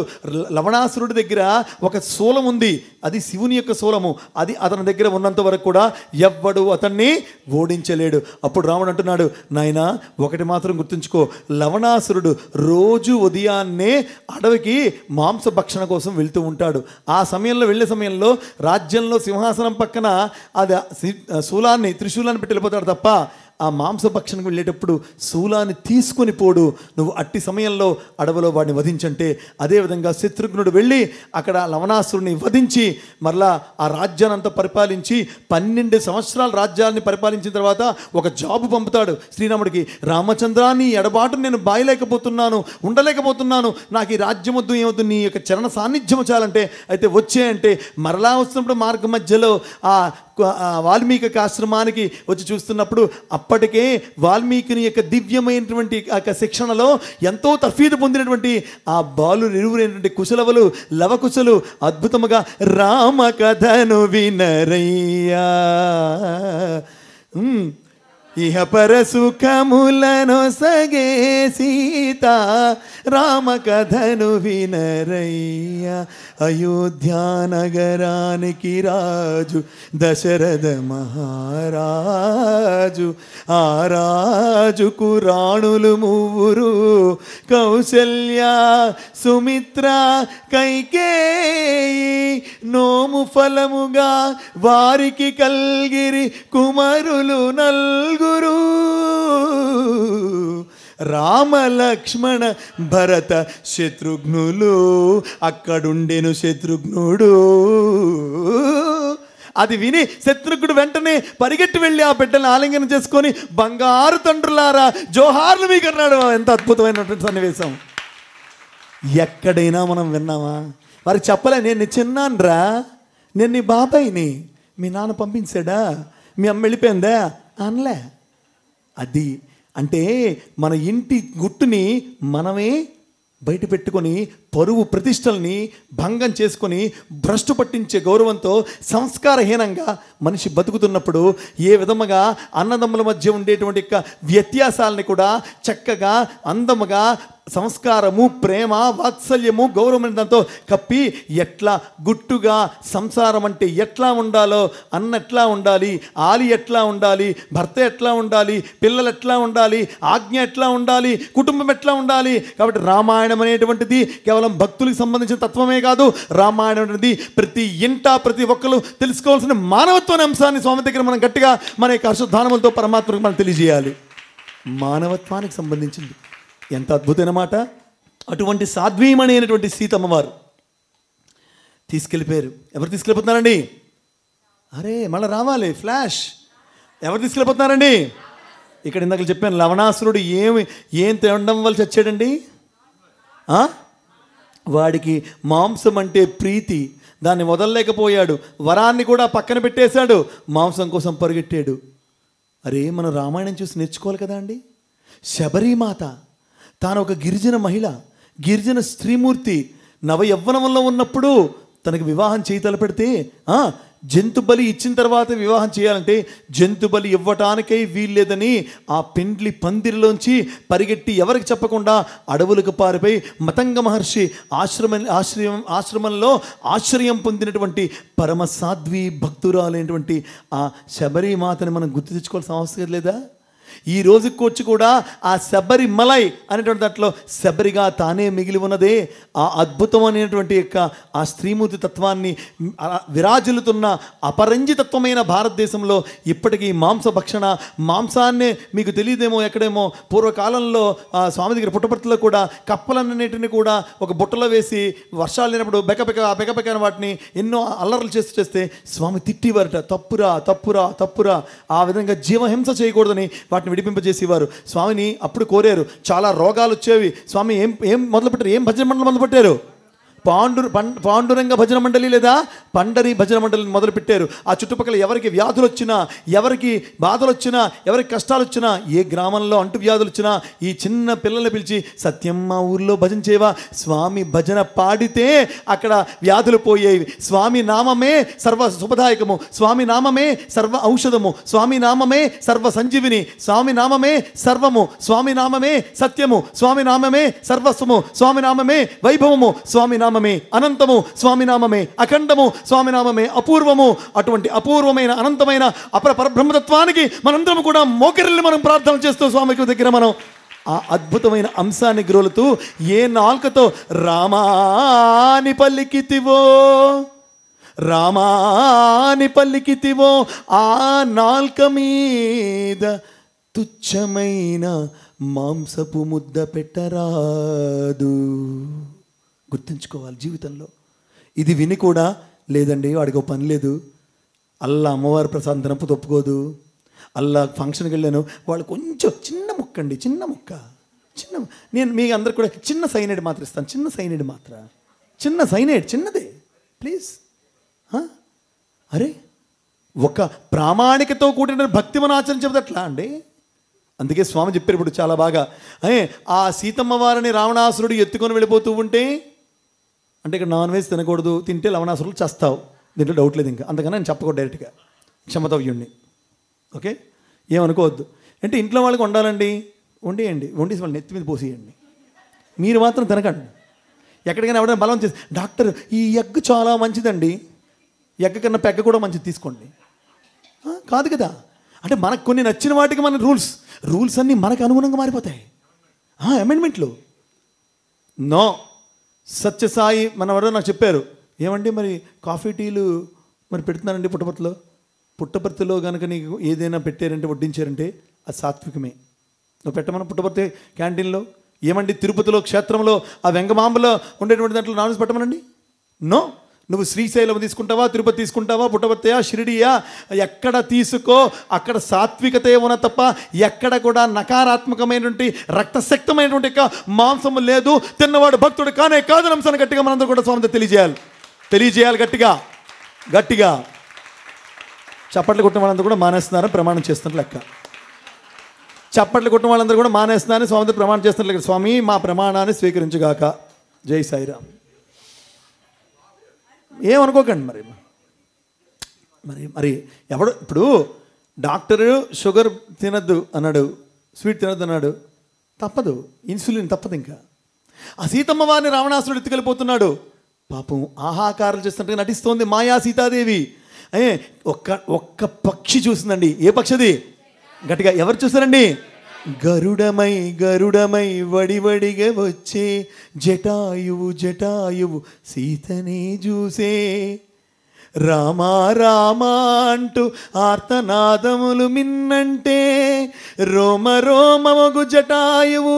లవణాసురుడి దగ్గర ఒక శూలం ఉంది, అది శివుని యొక్క శూలము. అది అతని దగ్గర ఉన్నంత వరకు కూడా ఎవ్వడు అతన్ని ఓడించలేడు. అప్పుడు రాముడు అంటున్నాడు, నాయనా ఒకటి మాత్రం గుర్తుంచుకో, లవణాసురుడు రోజు ఉదయాన్నే అడవికి మాంసభక్షణ కోసం వెళ్తూ ఉంటాడు. ఆ సమయంలో వెళ్ళే సమయంలో రాజ్యంలో సింహాసనం పక్కన అది త్రిశూలాన్ని పెట్టి వెళ్ళిపోతాడు తప్ప ఆ మాంసభక్షణకు వెళ్ళేటప్పుడు శూలాన్ని తీసుకొని పోడు. నువ్వు అట్టి సమయంలో అడవిలో వాడిని వధించంటే, అదేవిధంగా శత్రుఘ్నుడు వెళ్ళి అక్కడ లవణాసురుని వధించి మరలా ఆ రాజ్యాన్ని అంతా పరిపాలించి 12 సంవత్సరాల రాజ్యాన్ని పరిపాలించిన తర్వాత ఒక జాబు పంపుతాడు శ్రీరాముడికి. రామచంద్రాన్ని ఎడబాటు నేను ఉండలేకపోతున్నాను, నాకు ఈ రాజ్యం వద్దు, ఏమవుతుంది, నీ యొక్క చరణ సాన్నిధ్యం చాలంటే, అయితే వచ్చేయంటే మరలా వస్తున్నప్పుడు మార్గ మధ్యలో ఆ వాల్మీకి ఆశ్రమానికి వచ్చి చూస్తున్నప్పుడు అప్పటికే వాల్మీకిని యొక్క దివ్యమైనటువంటి ఆ శిక్షణలో ఎంతో తర్ఫీదు పొందినటువంటి ఆ బాలురు ఇరువురైనటువంటి కుశలవలు లవకుశలు అద్భుతముగా రామ కథను వినరయ్యా ఇహ పరసుఖములను సగే సీత రామ కథను వినరయ్య అయోధ్యా నగరానికి రాజు దశరథ మహారాజు ఆ రాజుకు రాణులు 3 కౌసల్య సుమిత్ర కైకేయి నోము ఫలముగా వారికి కల్గిరి కుమారులు 4 రామ లక్ష్మణ భరత శత్రుఘ్నులు అక్కడుండెను శత్రుఘ్నుడు. అది విని శత్రుఘ్నుడు వెంటనే పరిగెట్టి వెళ్ళి ఆ బిడ్డలను ఆలింగనం చేసుకొని బంగారు తండ్రులారా జోహార్లు మీకు అన్నాడు. ఎంత అద్భుతమైనటువంటి సన్నివేశం. ఎక్కడైనా మనం విన్నామా? వారికి చెప్పలే, నేను చిన్నాన్రా, నేను నీ బాబాయిని, మీ నాన్న పంపించాడా, మీ అమ్మ వెళ్ళిపోయిందా అనలే. అది అంటే మన ఇంటి గుట్టుని మనమే బయట పెట్టుకొని పరువు ప్రతిష్టల్ని భంగం చేసుకొని భ్రష్టు పట్టించే గౌరవంతో సంస్కారహీనంగా మనిషి బతుకుతున్నప్పుడు ఏ విధముగా అన్నదమ్ముల మధ్య ఉండేటువంటి వ్యత్యాసాలని కూడా చక్కగా అందముగా సంస్కారము ప్రేమ వాత్సల్యము గౌరవమైన దాంతో కప్పి ఎట్లా గుట్టుగా సంసారం అంటే ఎట్లా ఉండాలో, అన్న ఎట్లా ఉండాలి, ఆలి ఎట్లా ఉండాలి, భర్త ఎట్లా ఉండాలి, పిల్లలు ఎట్లా ఉండాలి, ఆజ్ఞ ఎట్లా ఉండాలి, కుటుంబం ఎట్లా ఉండాలి. కాబట్టి రామాయణం అనేటువంటిది కేవలం భక్తులకు సంబంధించిన తత్వమే కాదు. రామాయణం అనేది ప్రతి ఇంట ప్రతి ఒక్కరు తెలుసుకోవాల్సిన మానవత్వ అంశాన్ని స్వామి దగ్గర మనం గట్టిగా మన యొక్క హర్షోద్ధానములతో పరమాత్మకు మనం తెలియజేయాలి. మానవత్వానికి సంబంధించింది. ఎంత అద్భుతమైన మాట. అటువంటి సాధ్వీమణి అయినటువంటి సీతమ్మవారు తీసుకెళ్ళిపోయారు. ఎవరు తీసుకెళ్ళిపోతున్నారండి? అరే మళ్ళీ రావాలి ఫ్లాష్. ఎవరు తీసుకెళ్ళిపోతున్నారండి? ఇక్కడ ఇందాక చెప్పాను, లవణాసురుడు ఏం తినడం వల్ల చచ్చాడండి? వాడికి మాంసం అంటే ప్రీతి, దాన్ని వదలలేకపోయాడు. వరాన్ని కూడా పక్కన పెట్టేశాడు, మాంసం కోసం పరిగెట్టాడు. అరే, మనం రామాయణం చూసి నేర్చుకోవాలి కదా అండి. శబరిమాత తాను ఒక గిరిజన మహిళ, గిరిజన స్త్రీమూర్తి, నవయవ్వనంలో ఉన్నప్పుడు తనకు వివాహం చేయి తలపెడితే జంతు బలి ఇచ్చిన తర్వాత వివాహం చేయాలంటే జంతు బలి ఇవ్వటానికై వీల్లేదని ఆ పెండ్లి పందిరిలోంచి పరిగెట్టి ఎవరికి చెప్పకుండా అడవులకు పారిపోయి మతంగ మహర్షి ఆశ్రమంలో ఆశ్రయం పొందినటువంటి పరమ సాధ్వి భక్తురాలైనటువంటి ఆ శబరిమాతని మనం గుర్తు తెచ్చుకోవాల్సిన అవసరం లేదా? ఈ రోజుకి వచ్చి కూడా ఆ శబరిమలై అనేటువంటి దాంట్లో శబరిగా తానే మిగిలి ఉన్నదే ఆ అద్భుతమైనటువంటి యొక్క ఆ స్త్రీమూర్తి తత్వాన్ని విరాజిల్లుతున్న అపరంజితత్వమైన భారతదేశంలో ఇప్పటికీ మాంసభక్షణ, మాంసాన్నే మీకు తెలియదేమో, ఎక్కడేమో పూర్వకాలంలో స్వామి దగ్గర పుట్టపర్తిలో కూడా కప్పలన్నిటిని కూడా ఒక బుట్టలో వేసి వర్షాలు లేనప్పుడు బెకబెక అని వాటిని ఎన్నో అల్లర్లు చేస్తే స్వామి తిట్టివారట, తప్పురా తప్పురా తప్పురా, ఆ విధంగా జీవహింస చేయకూడదని వాటిని విడిపింపజేసేవారు. స్వామిని అప్పుడు కోరారు, చాలా రోగాలు వచ్చేవి. స్వామి ఏం మొదలుపెట్టారు? ఏం భజన మండలి మొదలుపెట్టారు? పాండురంగ భజన మండలి లేదా పండరి భజన మండలిని మొదలుపెట్టారు. ఆ చుట్టుపక్కల ఎవరికి వ్యాధులు వచ్చినా, ఎవరికి బాధలు వచ్చినా, ఎవరికి కష్టాలు వచ్చినా, ఏ గ్రామంలో అంటు వ్యాధులు వచ్చినా ఈ చిన్న పిల్లల్ని పిలిచి సత్యం మా ఊర్లో భజన చేయవా, స్వామి భజన పాడితే అక్కడ వ్యాధులు పోయేవి. స్వామి నామమే సర్వ శుభదాయకము, స్వామి నామమే సర్వ ఔషధము, స్వామి నామమే సర్వ సంజీవిని, స్వామి నామమే సర్వము, స్వామి నామమే సత్యము, స్వామి నామమే సర్వస్వము, స్వామి నామమే వైభవము, స్వామి నామమే అనంతము, స్వామి నామమే అఖండము, స్వామి నామమే అపూర్వము. అటువంటి అపూర్వమైన అనంతమైన అపర పరబ్రహ్మతత్వానికి మనందరం కూడా మోకరిల్లి మనం ప్రార్థన చేస్తూ స్వామికి దగ్గర మనం ఆ అద్భుతమైన అంశాన్ని గ్రోలుతూ ఏ నాల్కతో రామాని పల్లికితివో, రామాని పల్లికితివో, ఆ నాల్క మీద తుచ్చమైన మాంసపు ముద్ద పెట్టరాదు. గుర్తుంచుకోవాలి జీవితంలో. ఇది విని కూడా లేదండి వాడికి ఒక పని లేదు, అల్లా అమ్మవారి ప్రసాదం తినపు ఒప్పుకోదు, అల్లా ఫంక్షన్కి వెళ్ళాను, వాళ్ళు కొంచెం చిన్న ముక్క అండి, చిన్న ముక్క, నేను మీ అందరికి కూడా చిన్న సైనైడ్ మాత్ర ఇస్తాను, చిన్న సైనైడ్ మాత్ర, చిన్న సైనైడ్, చిన్నదే ప్లీజ్. అరే, ఒక ప్రామాణికతో కూడిన భక్తి మన ఆచరించబోదట్లా అండి. అందుకే స్వామి చెప్పారు ఇప్పుడు చాలా బాగా, ఆ సీతమ్మ వారిని రావణాసురుడు ఎత్తుకొని వెళ్ళిపోతూ ఉంటే, అంటే ఇక్కడ నాన్ వెజ్ తినకూడదు, తింటే లవణాసురులు చేస్తావు, దీంట్లో డౌట్ లేదు. ఇంకా అంతకన్నా నేను చెప్పకూడదు డైరెక్ట్గా, క్షమతవ్యుణ్ణి. ఓకే, ఏమనుకోవద్దు. అంటే ఇంట్లో వాళ్ళకి వండాలండి, వండేయండి, వండేసి వాళ్ళని నెత్తి మీద పోసేయండి, మీరు మాత్రం తినకండి. ఎక్కడికైనా ఎవరైనా బలం చేసి డాక్టర్ ఈ ఎగ్ చాలా మంచిదండి, ఎగ్ కన్నా పెగ్గ కూడా మంచిది తీసుకోండి, కాదు కదా. అంటే మనకు కొన్ని నచ్చిన వాటికి మన రూల్స్ అన్నీ మనకు అనుగుణంగా మారిపోతాయి. అమెండ్మెంట్లు నో. సత్యసాయి మన ఎవరో నాకు చెప్పారు, ఏమండి మరి కాఫీ టీలు మరి పెడుతున్నానండి పుట్టపర్తిలో కనుక నీకు ఏదైనా పెట్టారంటే వడ్డించారంటే అది సాత్వికమే, నువ్వు పెట్టమని పుట్టపర్తి క్యాంటీన్లో. ఏమండి తిరుపతిలో క్షేత్రంలో ఆ వెంగమాంబలో ఉండేటువంటి దాంట్లో నాన్ వెజ్ పెట్టమనండి. నో. నువ్వు శ్రీశైలం తీసుకుంటావా, తిరుపతి తీసుకుంటావా, పుట్టపర్తియా, షిరిడియా, ఎక్కడ తీసుకో అక్కడ సాత్వికతే ఉన్న తప్ప ఎక్కడ కూడా నకారాత్మకమైనటువంటి రక్తశక్తమైనటువంటి మాంసము లేదు. తిన్నవాడు భక్తుడు కానే కాదని అంశాన్ని గట్టిగా మనందరూ కూడా స్వామి తెలియజేయాలి గట్టిగా. చప్పట్లు కొట్టిన వాళ్ళందరూ కూడా మానేస్తున్నారని ప్రమాణం చేస్తున్నట్లు లెక్క. చప్పట్లు కొట్టిన వాళ్ళందరూ కూడా మానేస్తున్నారని స్వామి ప్రమాణం చేస్తున్నట్లు లెక్క. స్వామి మా ప్రమాణాన్ని స్వీకరించుగాక. జై సాయిరామ్. ఏమనుకోకండి మరి ఎవడు ఇప్పుడు డాక్టరు షుగర్ తినద్దు అన్నాడు, స్వీట్ తినద్దు అన్నాడు, తప్పదు, ఇన్సులిన్ తప్పదు. ఇంకా ఆ సీతమ్మ వారిని రావణాసురుడు ఎత్తుకెళ్ళిపోతున్నాడు, పాపం ఆహాకారాలు చేస్తున్నట్టుగా నటిస్తోంది మాయా సీతాదేవి. ఒక్క పక్షి చూసిందండి. ఏ పక్షిది? గట్టిగా ఎవరు చూసారండి? గరుడమై వడివడిగా వచ్చే జటాయువు సీతనే చూసే, రామా అంటూ ఆర్తనాదములు మిన్నంటే రోమగు జటాయువు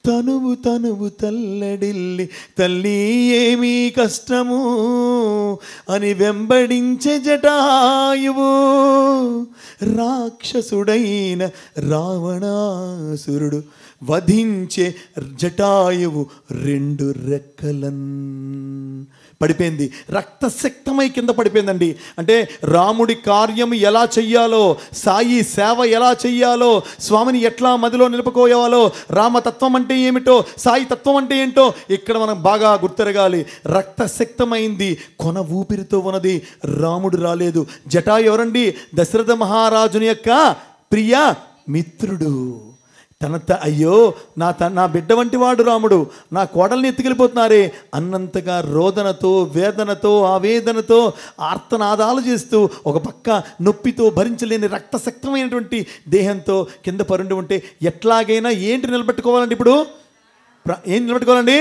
తనువు తనువు తల్లడిల్లి తల్లి ఏమీ కష్టము అని వెంబడించే జటాయువు, రాక్షసుడైన రావణాసురుడు వధించే జటాయువు 2 రెక్కలన్. పడిపోయింది, రక్తశక్తమై కింద పడిపోయిందండి. అంటే రాముడి కార్యం ఎలా చెయ్యాలో, సాయి సేవ ఎలా చెయ్యాలో, స్వామిని ఎట్లా మదిలో నిలుపుకోవాలో, రామతత్వం అంటే ఏమిటో, సాయి తత్వం అంటే ఏంటో ఇక్కడ మనం బాగా గుర్తెరగాలి. రక్తశక్తమైంది, కొన ఊపిరితో ఉన్నది, రాముడు రాలేదు. జటాయు ఎవరండి? దశరథ మహారాజుని యొక్క ప్రియ మిత్రుడు. అయ్యో నా బిడ్డ వంటి వాడు రాముడు, నా కోడల్ని ఎత్తుకెళ్ళిపోతున్నారే అన్నంతగా రోదనతో, వేదనతో, ఆవేదనతో, ఆర్తనాదాలు చేస్తూ, ఒక పక్క నొప్పితో, భరించలేని రక్తశక్తమైనటువంటి దేహంతో కింద పరుండి ఉంటే ఎట్లాగైనా ఏంటి నిలబెట్టుకోవాలండి? ఇప్పుడు ఏం నిలబెట్టుకోవాలండి?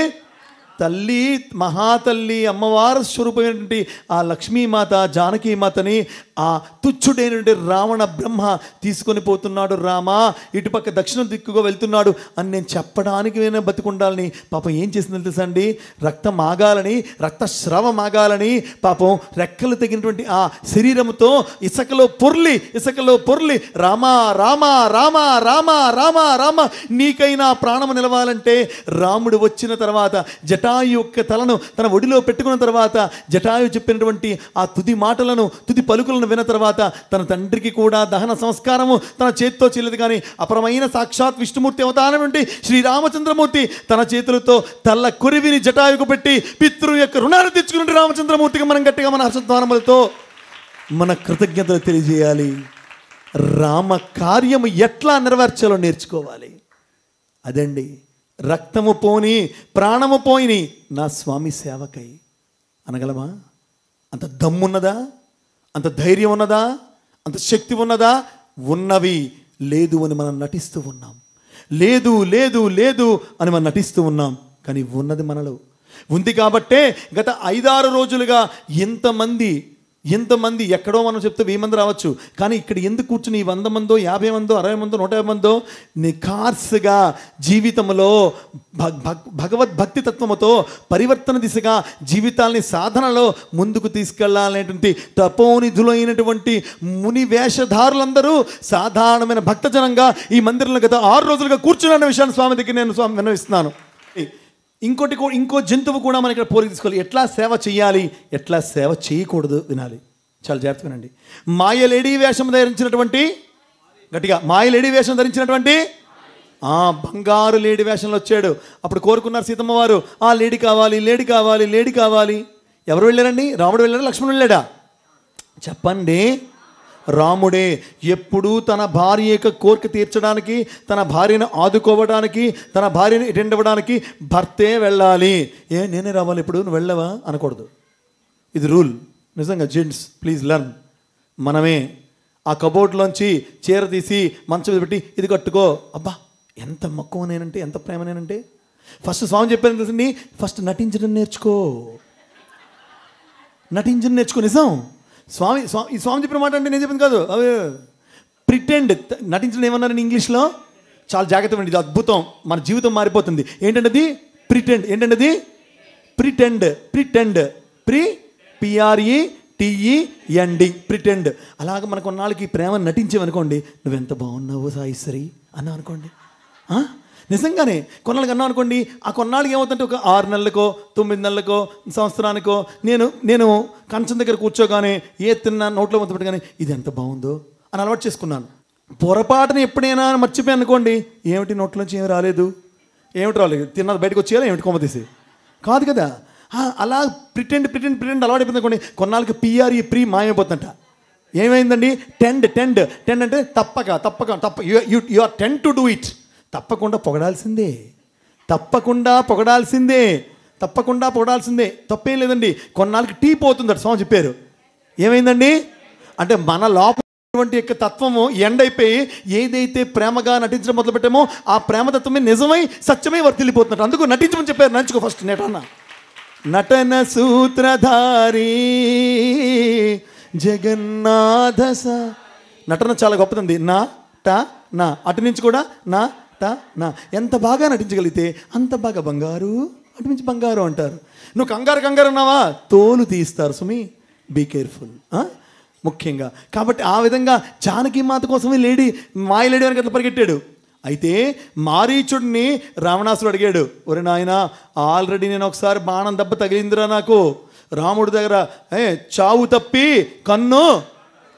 తల్లి, మహాతల్లి, అమ్మవారు స్వరూపమైనటువంటి ఆ లక్ష్మీమాత, జానకీమాతని ఆ తుచ్చుడైనటువంటి రావణ బ్రహ్మ తీసుకొని పోతున్నాడు. రామా ఇటుపక్క దక్షిణ దిక్కుగా వెళ్తున్నాడు అని నేను చెప్పడానికి నేను బతికుండాలని పాపం ఏం చేసిందని తెలుసా అండి? రక్తం ఆగాలని, రక్తస్రావం ఆగాలని పాపం రెక్కలు తగినటువంటి ఆ శరీరంతో ఇసుకలో పొర్లి రామా రామా రామా రామా రామా రామా నీకైనా ప్రాణము నిలవాలంటే రాముడు వచ్చిన తర్వాత జటాయు యొక్క తలను తన ఒడిలో పెట్టుకున్న తర్వాత జటాయు చెప్పినటువంటి ఆ తుది మాటలను, తుది పలుకులను విన్న తర్వాత తన తండ్రికి కూడా దహన సంస్కారము తన చేతితో చేయలేదు. కానీ అపరమైన సాక్షాత్ విష్ణుమూర్తి అవతారమైనటువంటి శ్రీరామచంద్రమూర్తి తన చేతులతో తల్ల కొరివిని జటాయుకు పెట్టి పితృ యొక్క రుణాన్ని తెచ్చుకున్న రామచంద్రమూర్తికి మనం గట్టిగా మన హర్షధ్వానములతో మన కృతజ్ఞతలు తెలియజేయాలి. రామ కార్యము ఎట్లా నెరవేర్చాలో నేర్చుకోవాలి. అదండి, రక్తము పోని ప్రాణము పోయిని నా స్వామి సేవకై అనగలమా? అంత దమ్మున్నదా? అంత ధైర్యం ఉన్నదా? అంత శక్తి ఉన్నదా? ఉన్నవి లేదు అని మనం నటిస్తూ ఉన్నాం. లేదు లేదు లేదు అని మనం నటిస్తూ ఉన్నాం. కానీ ఉన్నది మనలో ఉంది. కాబట్టే గత 5-6 రోజులుగా ఎంతమంది ఎక్కడో మనం చెప్తే 1000 మంది రావచ్చు. కానీ ఇక్కడ ఎందుకు కూర్చుని 100 మందో, 50 మందో, 60 మందో, 150 మందో నిఖార్సుగా జీవితంలో భగవద్భక్తి తత్వముతో పరివర్తన దిశగా జీవితాల్ని సాధనలో ముందుకు తీసుకెళ్లాలనేటువంటి తపోనిధులైనటువంటి ముని వేషధారులందరూ సాధారణమైన భక్తజనంగా ఈ మందిరంలో గత 6 రోజులుగా కూర్చున్న విషయాన్ని స్వామి దగ్గర నేను స్వామి విన్నవిస్తున్నాను. ఇంకో జంతువు కూడా మనం ఇక్కడ పోలికి తీసుకోవాలి. ఎట్లా సేవ చేయాలి, ఎట్లా సేవ చేయకూడదు వినాలి. చాలా జాగ్రత్త వినండి. మాయలేడీ వేషం ధరించినటువంటి, గట్టిగా మాయలేడీ వేషం ధరించినటువంటి బంగారు లేడీ వేషంలో వచ్చాడు. అప్పుడు కోరుకున్నారు సీతమ్మ వారు, లేడీ కావాలి. ఎవరు వెళ్ళారండి? రాముడు వెళ్ళాడా, లక్ష్మణుడు వెళ్ళాడా? చెప్పండి. రాముడే. ఎప్పుడూ తన భార్య యొక్క కోరిక తీర్చడానికి, తన భార్యను ఆదుకోవడానికి, తన భార్యను అటెండ్ అవ్వడానికి భర్తే వెళ్ళాలి. నేనే రావాలి ఇప్పుడు, నువ్వు వెళ్ళవా అనకూడదు. ఇది రూల్. నిజంగా జెంట్స్ ప్లీజ్ లెర్న్. మనమే ఆ కబోర్డ్లోంచి చీర తీసి మంచం మీద పెట్టి ఇది కట్టుకో. అబ్బా ఎంత మక్కువనేనంటే, ఎంత ప్రేమనేనంటే, ఫస్ట్ స్వామి చెప్పాను తెలుసండి, ఫస్ట్ నటించడం నేర్చుకో. నిజం. ఈ స్వామి చెప్పిన మాట అంటే నేను చెప్పింది కాదు. అవి ప్రిటెండ్, నటించడం ఏమన్నారని ఇంగ్లీష్లో? చాలా జాగ్రత్తగా ఇది అద్భుతం, మన జీవితం మారిపోతుంది. ఏంటంటే ప్రిటెండ్. ఏంటంటే ప్రిటెండ్. PRETEND pretend. అలాగ మన కొన్నాళ్ళకి ప్రేమ నటించేవనుకోండి, నువ్వెంత బాగున్నావు సాయిశ్రీ అన్నావు అనుకోండి. నిజంగానే కొన్నాళ్ళకి అన్నాం అనుకోండి, ఆ కొన్నాళ్ళకి ఏమవుతుంటే ఒక 6 నెలలకో 9 నెలలకో సంవత్సరానికో నేను కంచం దగ్గర కూర్చోగానే తిన్నా నోట్లో మొత్తం పెట్టగానే ఇది ఎంత బాగుందో అని అలవాటు చేసుకున్నాను. పొరపాటుని ఎప్పుడైనా మర్చిపోయాను అనుకోండి, ఏమిటి నోట్లోంచి ఏమి రాలేదు, తిన్నది బయటకు వచ్చేయాలి, ఏమిటి కొమ్మ తీసి కాదు కదా. అలా ప్రిటెండ్ అలవాటు అయిపోయింది అనుకోండి, కొన్నాళ్ళకి ప్రీ మాయమైపోతుందంట. ఏమైందండి? టెండ్ అంటే తప్పక you are tend to do it. తప్పకుండా పొగడాల్సిందే. తప్పేం లేదండి. కొన్నాళ్ళకి టీ పోతుందట స్వామి చెప్పారు. ఏమైందండి అంటే మన లోపల యొక్క తత్వము ఎండైపోయి ఏదైతే ప్రేమగా నటించడం మొదలు పెట్టామో ఆ ప్రేమతత్వమే నిజమై సత్యమై వర్తిల్లిపోతున్నట్టు. అందుకు నటించమని చెప్పారు. నడుచుకో ఫస్ట్ నటన సూత్రధారి జగన్నాథ. నటన చాలా గొప్పదండి. నా అటు నుంచి కూడా నా నా ఎంత బాగా నటించగలిగితే అంత బాగా బంగారు అటు బంగారు అంటారు. నువ్వు కంగారు కంగారు ఉన్నావా, తోలు తీస్తారు. సుమి, బీ కేర్ఫుల్. ముఖ్యంగా కాబట్టి ఆ విధంగా జానకి మాత కోసమే మాయలేడి అని అట్లా పరిగెట్టాడు. అయితే మారీచుడిని రావణాసుడు అడిగాడు, ఒరే నాయన, ఆల్రెడీ నేను ఒకసారి బాణం దెబ్బ తగిలిందిరా నాకు, రాముడి దగ్గర చావు తప్పి కన్ను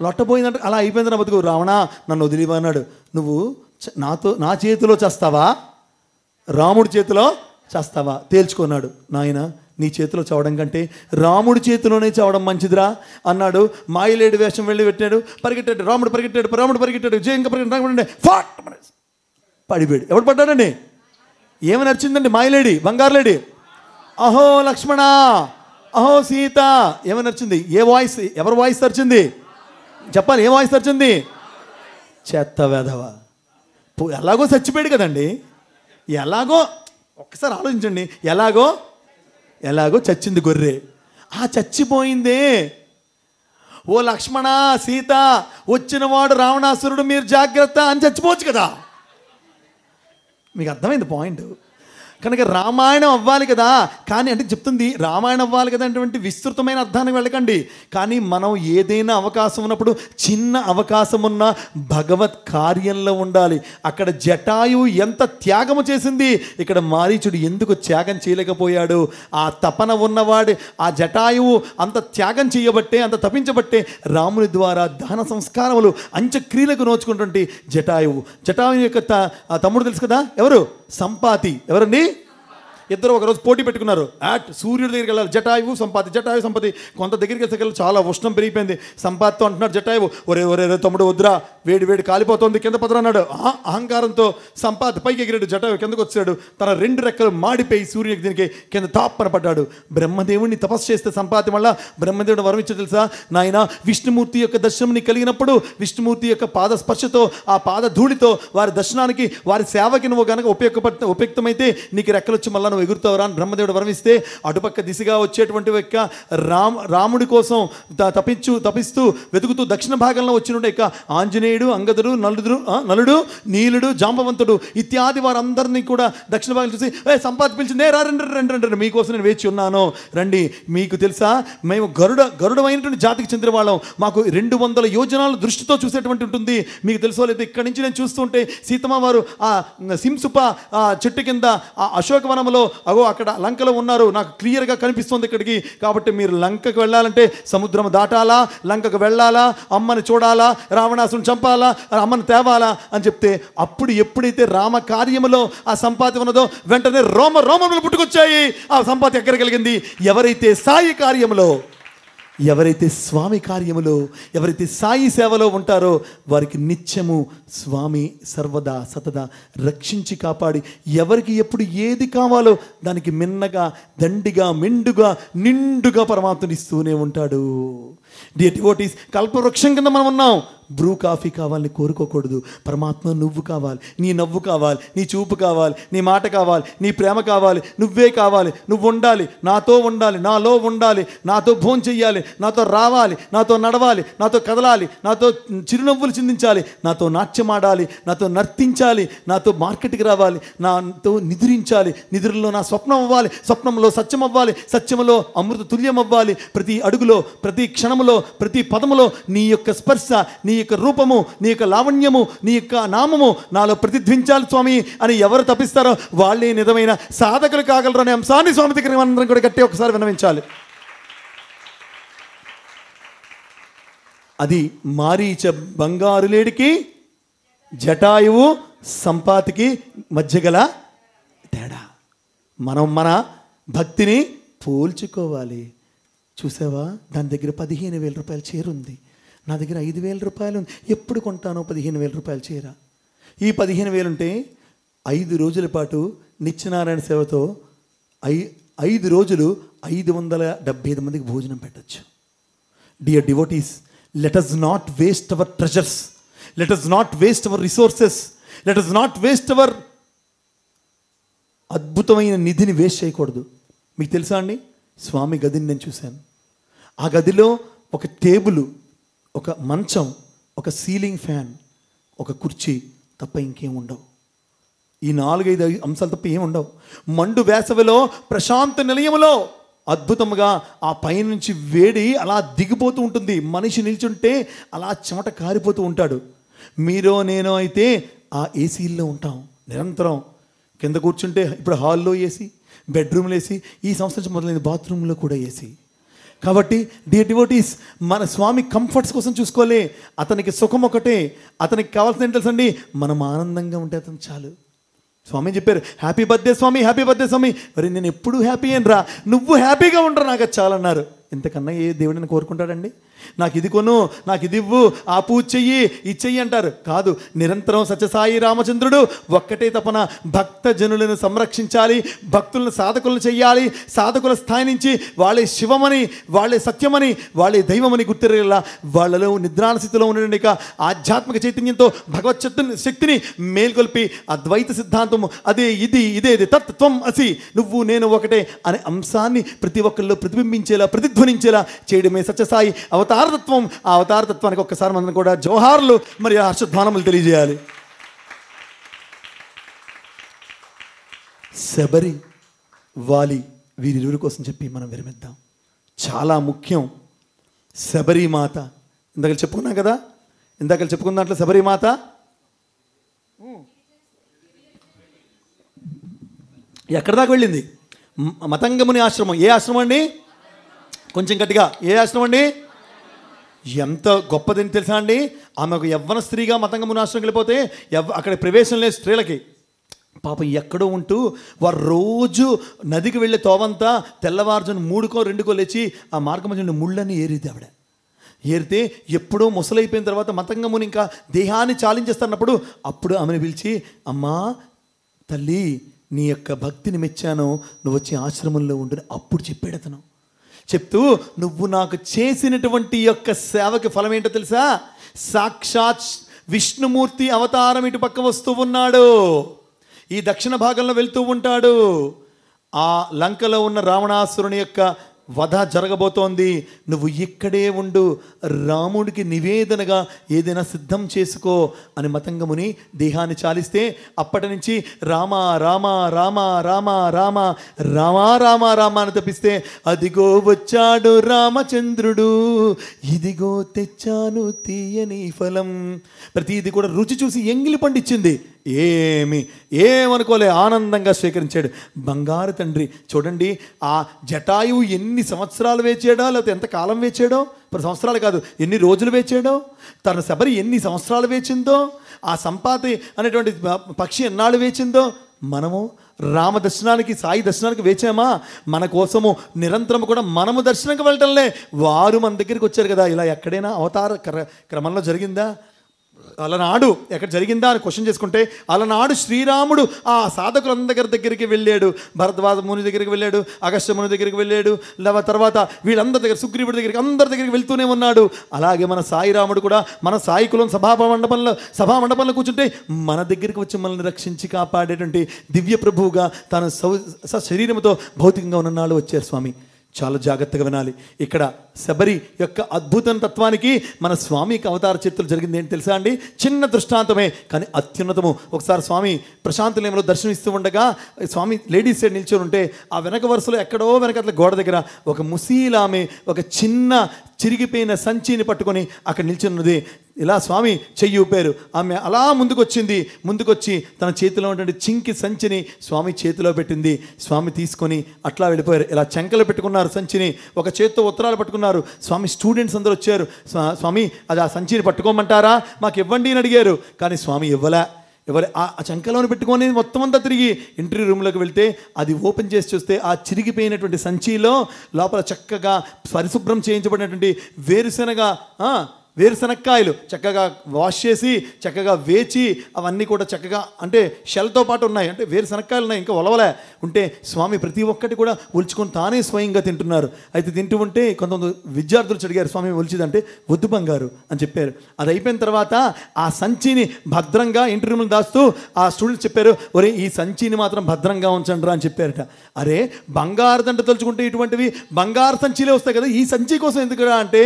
లొట్టపోయిందంటే అలా అయిపోయింది నా బతుకు, రావణ నన్ను వదిలివన్నాడు. నువ్వు నా చేతిలో చేస్తావా, రాముడి చేతిలో చేస్తావా తేల్చుకున్నాడు. నాయన, నీ చేతిలో చావడం కంటే రాముడి చేతిలోనే చావడం మంచిదిరా అన్నాడు. మాయలేడి వేషం వెళ్ళి పెట్టాడు, పరిగెట్టాడు. రాముడు పరిగెట్టాడు, జయంగా పరిగెట్టాడు, పడిపోయాడు. ఎవడు పడ్డాడండి? ఏమని నడిచిందండి మాయలేడి, బంగారు లేడి? అహో లక్ష్మణ, అహో సీత ఏమని నడిచింది? ఎవరి వాయిస్ నడిచింది చెప్పాలి? ఏ వాయిస్ నడిచింది? చెత్త వెధవ. ఎలాగో చచ్చిపోయాడు కదండి, ఎలాగో ఒక్కసారి ఆలోచించండి, ఎలాగో చచ్చింది గొర్రె. ఆ చచ్చిపోయిందే, ఓ లక్ష్మణ సీత, వచ్చినవాడు రావణాసురుడు, మీరు జాగ్రత్త అని చచ్చిపోవచ్చు కదా. మీకు అర్థమైంది పాయింట్? కనుక రామాయణం అవ్వాలి కదా. కానీ అంటే చెప్తుంది రామాయణం అవ్వాలి కదా అటువంటి విస్తృతమైన అర్థానికి వెళ్ళకండి. కానీ మనం ఏదైనా అవకాశం ఉన్నప్పుడు చిన్న అవకాశం ఉన్న భగవత్ కార్యంలో ఉండాలి. అక్కడ జటాయువు ఎంత త్యాగము చేసింది, ఇక్కడ మారీచుడు ఎందుకు త్యాగం చేయలేకపోయాడు? ఆ తపన ఉన్నవాడు, ఆ జటాయువు అంత త్యాగం చేయబట్టే, అంత తపించబట్టే రాముని ద్వారా దహన సంస్కారములు అంత్యక్రియలకు నోచుకున్నటువంటి జటాయువు యొక్క తమ్ముడు తెలుసు కదా, ఎవరు? సంపాతి. ఎవరండి? ఇద్దరు ఒకరోజు పోటీ పెట్టుకున్నారు. సూర్యుడి దగ్గరికి వెళ్ళాలి, జటాయువు సంపాతి. కొంత దగ్గరికి వెళ్ళి చాలా ఉష్ణం పెరిగిపోయింది. సంపాతితో అంటున్నాడు జటాయువు, ఒరే తమ్ముడు వద్దురా, వేడి కాలిపోతుంది, కింద పదరా అన్నాడు. అహంకారంతో సంపాతి పైకి ఎగిరాడు, జటాయువు కిందకు వచ్చాడు. తన 2 రెక్కలు మాడిపోయి సూర్యుడికి దీనికి కింద తాప్పన పడ్డాడు. బ్రహ్మదేవుడిని తపస్సు చేస్తే సంపాతి వల్ల బ్రహ్మదేవుడు వరం ఇచ్చాడు తెలుసా? నాయన, విష్ణుమూర్తి యొక్క దర్శనం నీకు కలిగినప్పుడు విష్ణుమూర్తి యొక్క పాద స్పర్శతో, ఆ పాద ధూళితో వారి దర్శనానికి, వారి సేవకి నువ్వు కనుక ఉపయుక్తమైతే నీకు రెక్కలు వచ్చి మళ్ళీ నువ్వు ఎగురుతావురా అని బ్రహ్మదేవుడు వరమిస్తే, అటుపక్క దిశగా వచ్చేటువంటి యొక్క రాముడి కోసం తపిస్తూ వెతుకుతూ దక్షిణ భాగంలో వచ్చిన యొక్క ఆంజనేయుడు, అంగదుడు, నలుడు, నీలుడు, జాంబవంతుడు ఇత్యాది వారందరినీ కూడా దక్షిణ భాగం చూసి, సంపాతి పిలిచిందే, రండి, మీకోసం నేను వేచి ఉన్నాను, రండి. మీకు తెలుసా, మేము గరుడమైనటువంటి జాతికి చెందిన వాళ్ళం, మాకు 200 యోజనాల దృష్టితో చూసేటువంటి ఉంటుంది. మీకు తెలుసో లేదు, ఇక్కడి నుంచి నేను చూస్తుంటే సీతమ్మ వారు ఆ సింసుప చెట్టు కింద ఆ అశోకవనంలో అక్కడ లంకలో ఉన్నారు, నాకు క్లియర్గా కనిపిస్తుంది ఇక్కడికి. కాబట్టి మీరు లంకకు వెళ్ళాలంటే సముద్రం దాటాలా, లంకకు వెళ్ళాలా, అమ్మని చూడాలా, రావణాసుని చంపాలా, అమ్మని తేవాలా అని చెప్తే, అప్పుడు ఎప్పుడైతే రామ కార్యములో ఆ సంపాతి ఉన్నదో వెంటనే రోమములు పుట్టుకొచ్చాయి. ఆ సంపాతి ఎక్కడికెళ్ళింది? ఎవరైతే సాయి కార్యములో, ఎవరైతే స్వామి కార్యములో, ఎవరైతే సాయి సేవలో ఉంటారో వారికి నిత్యము స్వామి సర్వదా సతదా రక్షించి కాపాడి, ఎవరికి ఎప్పుడు ఏది కావాలో దానికి మిన్నగా, దండిగా, మెండుగా, నిండుగా పరమాత్మని ఇస్తూనే ఉంటాడు. డియర్ డివోటీస్, కల్పవృక్షం కింద మనం ఉన్నాం. బ్రూ కాఫీ కావాలని కోరుకోకూడదు. పరమాత్మ నువ్వు కావాలి, నీ నవ్వు కావాలి, నీ చూపు కావాలి, నీ మాట కావాలి, నీ ప్రేమ కావాలి, నువ్వే కావాలి. నువ్వు ఉండాలి, నాతో ఉండాలి, నాలో ఉండాలి, నాతో భోజనం చెయ్యాలి, నాతో రావాలి, నాతో నడవాలి, నాతో కదలాలి, నాతో చిరునవ్వులు చిందించాలి, నాతో నాట్యమాడాలి, నాతో నర్తించాలి, నాతో మార్కెట్కి రావాలి, నాతో నిద్రించాలి, నిద్రలో నా స్వప్నం అవ్వాలి, స్వప్నంలో సత్యం అవ్వాలి, సత్యములో అమృత తుల్యం అవ్వాలి. ప్రతి అడుగులో, ప్రతి క్షణములో, ప్రతి పదములో నీ యొక్క స్పర్శ, నీ యొక్క రూపము, నీ యొక్క లావణ్యము, నీ యొక్క నామము నాలో ప్రతిధ్వించాలి స్వామి అని ఎవరు తప్పిస్తారో వాళ్ళే నిజమైన సాధకులు కాగలరు అనే అంశాన్ని స్వామి దగ్గర అందరం కూడా గట్టి ఒకసారి వినవించాలి. అది మారీచ బంగారు లేడికి, జటాయువు సంపాతికి మధ్య గల తేడా. మనం మన భక్తిని పోల్చుకోవాలి. చూసావా, దాని దగ్గర 15,000 రూపాయల చీర ఉంది, నా దగ్గర 5,000 రూపాయలు ఉంది. ఎప్పుడు కొంటానో 15,000 రూపాయల చీర? ఈ 15,000 ఉంటే 5 రోజుల పాటు నిత్యనారాయణ సేవతో 5 రోజులు 575 మందికి భోజనం పెట్టచ్చు. Dear devotees, let us not waste our treasures, let us not waste our resources, let us not waste our అద్భుతమైన నిధిని వేస్ట్ చేయకూడదు. మీకు తెలుసా అండి, స్వామి గదిని నేను చూశాను. ఆ గదిలో ఒక టేబుల్, ఒక మంచం, ఒక సీలింగ్ ఫ్యాన్, ఒక కుర్చీ తప్ప ఇంకేం ఉండవు. ఈ 4-5 అంశాలు తప్ప ఏమి ఉండవు. మండు వేసవిలో ప్రశాంత నిలయములో అద్భుతంగా ఆ పైనుంచి వేడి అలా దిగిపోతూ ఉంటుంది. మనిషి నిల్చుంటే అలా చెమట కారిపోతూ ఉంటాడు. మీరో నేనో అయితే ఆ ఏసీల్లో ఉంటాం నిరంతరం. కింద కూర్చుంటే ఇప్పుడు హాల్లో ఏసీ, బెడ్రూమ్లో ఏసీ, ఈ సంవత్సరం నుంచి మొదలైన బాత్రూంలో కూడా ఏసీ. కాబట్టి డియర్ డివోటీస్, మన స్వామి కంఫర్ట్స్ కోసం చూసుకోలే. అతనికి సుఖం ఒకటే, అతనికి కావాల్సిన ఏంటి తెలుసండి, మనం ఆనందంగా ఉంటే అతను చాలు. స్వామి చెప్పారు, హ్యాపీ బర్త్డే స్వామి, హ్యాపీ బర్త్డే స్వామి. మరి నేను ఎప్పుడు హ్యాపీ అని రా, నువ్వు హ్యాపీగా ఉండరు, నాకు అది చాలన్నారు. ఇంతకన్నా ఏ దేవుడిని కోరుకుంటాడండి? నాకు ఇది కొను, నాకు ఇది ఇవ్వు, ఆ పూజ చెయ్యి, ఇది చెయ్యి అంటారు. కాదు, నిరంతరం సత్యసాయి రామచంద్రుడు ఒక్కటే తపన, భక్త జనులను సంరక్షించాలి, భక్తులను సాధకులను చెయ్యాలి. సాధకుల స్థాయి నుంచి వాళ్ళే శివమని, వాళ్ళే సత్యమని, వాళ్ళే దైవమని గుర్తిరగల వాళ్ళలో నిద్రాణస్థితిలో ఉండడం ఆధ్యాత్మిక చైతన్యంతో భగవత్ శక్తిని మేల్కొల్పి అద్వైత సిద్ధాంతము అదే ఇది, ఇదే తత్వం అసి, నువ్వు నేను ఒకటే అనే అంశాన్ని ప్రతి ఒక్కరిలో ప్రతిబింబించేలా, ప్రతిధ్వనించేలా చేయడమే సత్యసాయి అవతారతత్వం. ఆ అవతారతత్వానికి ఒక్కసారి మనం కూడా జోహార్లు మరి హర్షధ్వానములు తెలియజేయాలి. శబరి, వాలి వీరిరువురి కోసం చెప్పి మనం విరమిద్దాం. చాలా ముఖ్యం శబరి మాత. ఇందాక చెప్పుకున్నాం కదా, ఇందాక చెప్పుకున్న దాంట్లో శబరి మాత ఎక్కడి దాకా వెళ్ళింది? మతంగముని ఆశ్రమం. ఏ ఆశ్రమం అండి? కొంచెం గట్టిగా, ఏ ఆశ్రమం అండి? ఎంత గొప్పదని తెలుసా అండి? ఆమె ఒక యవ్వన స్త్రీగా మతంగముని ఆశ్రమం వెళ్ళిపోతే అక్కడ ప్రవేశం లేదు స్త్రీలకి. పాపం ఎక్కడో ఉంటూ వారు రోజు నదికి వెళ్ళే తోవంతా తెల్లవారుజాను 3కో 2కో లేచి ఆ మార్గం మధ్య ముళ్ళని ఏరిది ఆవిడ. ఏరితే ఎప్పుడో ముసలైపోయిన తర్వాత మతంగముని ఇంకా దేహాన్ని చాలించేస్తున్నప్పుడు అప్పుడు ఆమెను పిలిచి, అమ్మా తల్లి, నీ యొక్క భక్తిని మెచ్చాను, నువ్వు వచ్చి ఆశ్రమంలో ఉండు అప్పుడు చెప్పాడు అతను. చెప్తూ, నువ్వు నాకు చేసినటువంటి యొక్క సేవకి ఫలం ఏంటో తెలుసా? సాక్షాత్ విష్ణుమూర్తి అవతారం ఇటు పక్క వస్తూ ఉన్నాడు, ఈ దక్షిణ భాగంలో వెళ్తూ ఉంటాడు. ఆ లంకలో ఉన్న రావణాసురుని యొక్క వధ జరగబోతోంది, నువ్వు ఇక్కడే ఉండు, రాముడికి నివేదనగా ఏదైనా సిద్ధం చేసుకో అని మతంగముని దేహాన్ని చాలిస్తే అప్పటి నుంచి రామ రామ రామ రామ రామ రామ రామ రామ అని తప్పిస్తే, అదిగో వచ్చాడు రామచంద్రుడు, ఇదిగో తెచ్చాను తీయని ఫలం. ప్రతిది కూడా రుచి చూసి ఎంగిలి పండిచ్చింది, ఏమనుకోలే, ఆనందంగా స్వీకరించాడు. బంగారు తండ్రి చూడండి, ఆ జటాయువు ఎన్ని సంవత్సరాలు వేచాడో, లేకపోతే ఎంత కాలం వేచాడో, 10 సంవత్సరాలు కాదు, ఎన్ని రోజులు వేచాడో, తన శబరి ఎన్ని సంవత్సరాలు వేచిందో, ఆ సంపాతి అనేటువంటి పక్షి ఎన్నాళ్ళు వేచిందో. మనము రామ దర్శనానికి, సాయి దర్శనానికి వేచామా? మన కోసము నిరంతరం కూడా మనము దర్శనంకి వెళ్ళటంలే, వారు మన దగ్గరికి వచ్చారు కదా. ఇలా ఎక్కడైనా అవతార క్రమంలో జరిగిందా? అలనాడు ఎక్కడ జరిగిందా అని క్వశ్చన్ చేసుకుంటే, అలనాడు శ్రీరాముడు ఆ సాధకులందరి దగ్గరికి వెళ్ళాడు. భరద్వాజ ముని దగ్గరికి వెళ్ళాడు, అగస్త్య ముని దగ్గరికి వెళ్ళాడు, తర్వాత వీళ్ళందరి దగ్గర, సుగ్రీవుడి దగ్గరికి, అందరి దగ్గరికి వెళ్తూనే ఉన్నాడు. అలాగే మన సాయిరాముడు కూడా మన సాయి కులం సభా మండపంలో కూర్చుంటే మన దగ్గరికి వచ్చి మనల్ని రక్షించి కాపాడేటువంటి దివ్య ప్రభువుగా తన శరీరంతో భౌతికంగా ఉన్ననాళ్ళు వచ్చారు స్వామి. చాలా జాగ్రత్తగా వినాలి. ఇక్కడ శబరి యొక్క అద్భుతం తత్వానికి మన స్వామికి అవతార చరిత్రలు జరిగింది ఏంటి తెలుసా అండి? చిన్న దృష్టాంతమే కానీ అత్యున్నతము. ఒకసారి స్వామి ప్రశాంత నిలయంలో దర్శనమిస్తూ ఉండగా స్వామి లేడీస్ సైడ్ నిల్చొని ఉంటే ఆ వెనక వరుసలో ఎక్కడో వెనకట్ల గోడ దగ్గర ఒక ముసీలామె ఒక చిన్న చిరిగిపోయిన సంచిని పట్టుకొని అక్కడ నిల్చున్నది. ఇలా స్వామి చెయ్యి ఊపారు, ఆమె అలా ముందుకొచ్చి తన చేతిలో ఉన్నటువంటి చింకి సంచిని స్వామి చేతిలో పెట్టింది. స్వామి తీసుకొని అట్లా వెళ్ళిపోయారు. ఇలా చెంకలు పెట్టుకున్నారు సంచిని, ఒక చేత్తో ఉత్తరాలు పట్టుకున్నారు. స్వామి స్టూడెంట్స్ అందరూ వచ్చారు, స్వామి అది ఆ సంచిని పట్టుకోమంటారా, మాకు ఇవ్వండి అని అడిగారు. కానీ స్వామి ఎవరు ఆ చంకలోని పెట్టుకొని మొత్తం అంతా తిరిగి ఇంటర్వ్యూ రూమ్లోకి వెళ్తే అది ఓపెన్ చేసి చూస్తే ఆ చిరిగిపోయినటువంటి సంచిలో లోపల చక్కగా పరిశుభ్రం చేయించబడినటువంటి వేరుశనక్కాయలు చక్కగా వాష్ చేసి చక్కగా వేచి అవన్నీ కూడా చక్కగా అంటే షెల్తో పాటు ఉన్నాయి, అంటే వేరుశనక్కాయలు ఉన్నాయి, ఇంకా ఒలవలే ఉంటే స్వామి ప్రతి ఒక్కటి కూడా ఒలుచుకొని తానే స్వయంగా తింటున్నారు. అయితే తింటూ ఉంటే కొంతమంది విద్యార్థులు అడిగారు, స్వామి ఒలిచిదంటే వద్దు బంగారు అని చెప్పారు. అది అయిపోయిన తర్వాత ఆ సంచిని భద్రంగా ఇంటర్వ్యూలు దాస్తూ ఆ స్టూడెంట్స్ చెప్పారు, ఒరే ఈ సంచిని మాత్రం భద్రంగా ఉంచండి రా అని చెప్పారట. అరే బంగారు దంట తలుచుకుంటే ఇటువంటివి బంగారు సంచిలే వస్తాయి కదా, ఈ సంచి కోసం ఎందుకురా అంటే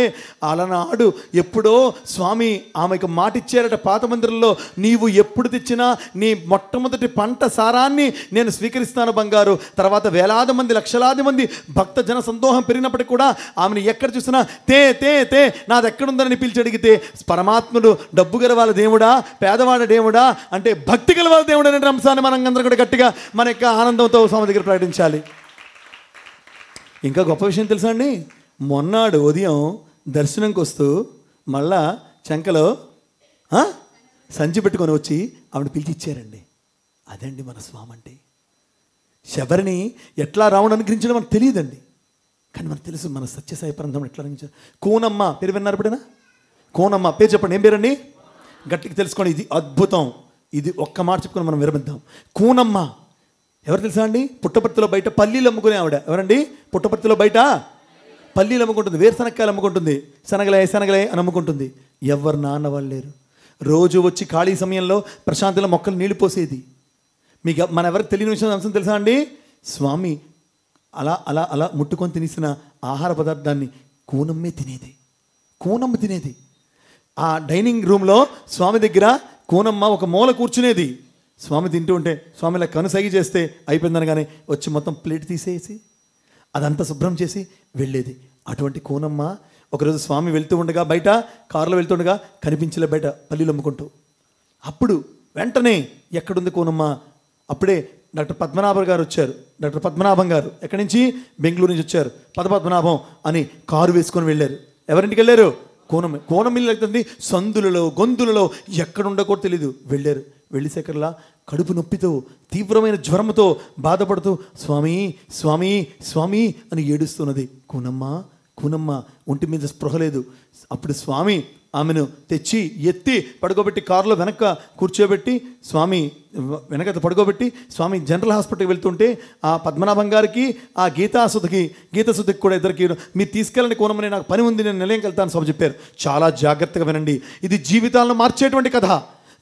అలనాడు ఎప్పుడు ఎప్పుడో స్వామి ఆమెకు మాట ఇచ్చారట పాత మందిరంలో, నీవు ఎప్పుడు తెచ్చినా నీ మొట్టమొదటి పంట సారాన్ని నేను స్వీకరిస్తాను బంగారు. తర్వాత వేలాది మంది లక్షలాది మంది భక్త జన సందోహం పెరిగినప్పటికీ కూడా ఆమెను ఎక్కడ చూసినా తే తే తే నాది ఎక్కడుందని పిలిచి అడిగితే, పరమాత్ముడు డబ్బు గలవాళ్ళ దేవుడా పేదవాడ దేవుడా అంటే భక్తి గలవాళ్ళ దేవుడు అనే అంశాన్ని మనం అందరం కూడా గట్టిగా మన యొక్క ఆనందంతో స్వామి దగ్గర ప్రకటించాలి. ఇంకా గొప్ప విషయం తెలుసా అండి, మొన్నాడు ఉదయం దర్శనంకి వస్తూ మళ్ళా చంకలో సంచి పెట్టుకొని వచ్చి ఆవిడ పిలిచి ఇచ్చారండి. అదండి మన స్వామి అంటే. శబరిని ఎట్లా రావడం అనుగ్రహించడం మనకు తెలియదండి, కానీ మనకు తెలుసు మన సత్యసాయి ప్రాంతం ఎట్లా అనుగ్రహించారు. కోనమ్మ పేరు విన్నారు ఎప్పుడైనా? కోనమ్మ పేరు చెప్పండి, ఏం పేరండి? గట్టిగా తెలుసుకోండి, ఇది అద్భుతం. ఇది ఒక్క మాట చెప్పుకొని మనం విరమిద్దాం. కోనమ్మ ఎవరు తెలుసా అండి? పుట్టపర్తిలో బయట పల్లీలు అమ్ముకునే ఆవిడ. ఎవరండి? పుట్టపర్తిలో బయట పల్లీలు అమ్ముకుంటుంది, వేరుశనక్కాయలు అమ్ముకుంటుంది, శనగలే అని అమ్ముకుంటుంది. ఎవరు నాన్న వాళ్ళు లేరు. రోజు వచ్చి ఖాళీ సమయంలో ప్రశాంతంగా మొక్కలు నీళ్లు పోసేది. మీకు మన ఎవరికి తెలియని విషయం అంశం తెలుసా అండి? స్వామి అలా అలా అలా ముట్టుకొని తినేసిన ఆహార పదార్థాన్ని కోనమ్మే తినేది. కోనమ్మ తినేది. ఆ డైనింగ్ రూమ్లో స్వామి దగ్గర కోనమ్మ ఒక మూల కూర్చునేది. స్వామి తింటూ ఉంటే స్వామి ఇలా కనుసైగి చేస్తే అయిపోయిందనగానే వచ్చి మొత్తం ప్లేట్ తీసేసి అదంతా శుభ్రం చేసి వెళ్ళేది. అటువంటి కోనమ్మ ఒకరోజు స్వామి వెళ్తూ ఉండగా, బయట కారులో వెళ్తుండగా కనిపించలే బయట పల్లీలు అమ్ముకుంటూ. అప్పుడు వెంటనే ఎక్కడుంది కోనమ్మ? అప్పుడే డాక్టర్ పద్మనాభం గారు వచ్చారు. డాక్టర్ పద్మనాభం గారు ఎక్కడి నుంచి? బెంగళూరు నుంచి వచ్చారు. పద్మనాభం అని కారు వేసుకొని వెళ్ళారు. ఎవరింటికి వెళ్ళారు? కోనమిల్లు వెళ్తుంది. సందులలో గొంతులలో ఎక్కడుండకూడదు తెలీదు. వెళ్ళారు. వెళ్ళిసేకర్లా కడుపు నొప్పితో తీవ్రమైన జ్వరంతో బాధపడుతూ స్వామి స్వామి స్వామి అని ఏడుస్తున్నది. కూనమ్మ ఒంటి మీద స్పృహ లేదు. అప్పుడు స్వామి ఆమెను తెచ్చి ఎత్తి పడుకోబెట్టి కారులో వెనక కూర్చోబెట్టి స్వామి వెనక పడుకోబెట్టి స్వామి జనరల్ హాస్పిటల్కి వెళ్తుంటే ఆ పద్మనాభం గారికి ఆ గీతాసుధికి కూడా ఇద్దరికి, మీరు తీసుకెళ్ళండి కోనమ్మని, నాకు పని ఉంది, నేను నిలయంకి వెళ్తాను స్వామి చెప్పారు. చాలా జాగ్రత్తగా వినండి. ఇది జీవితాలను మార్చేటువంటి కథ,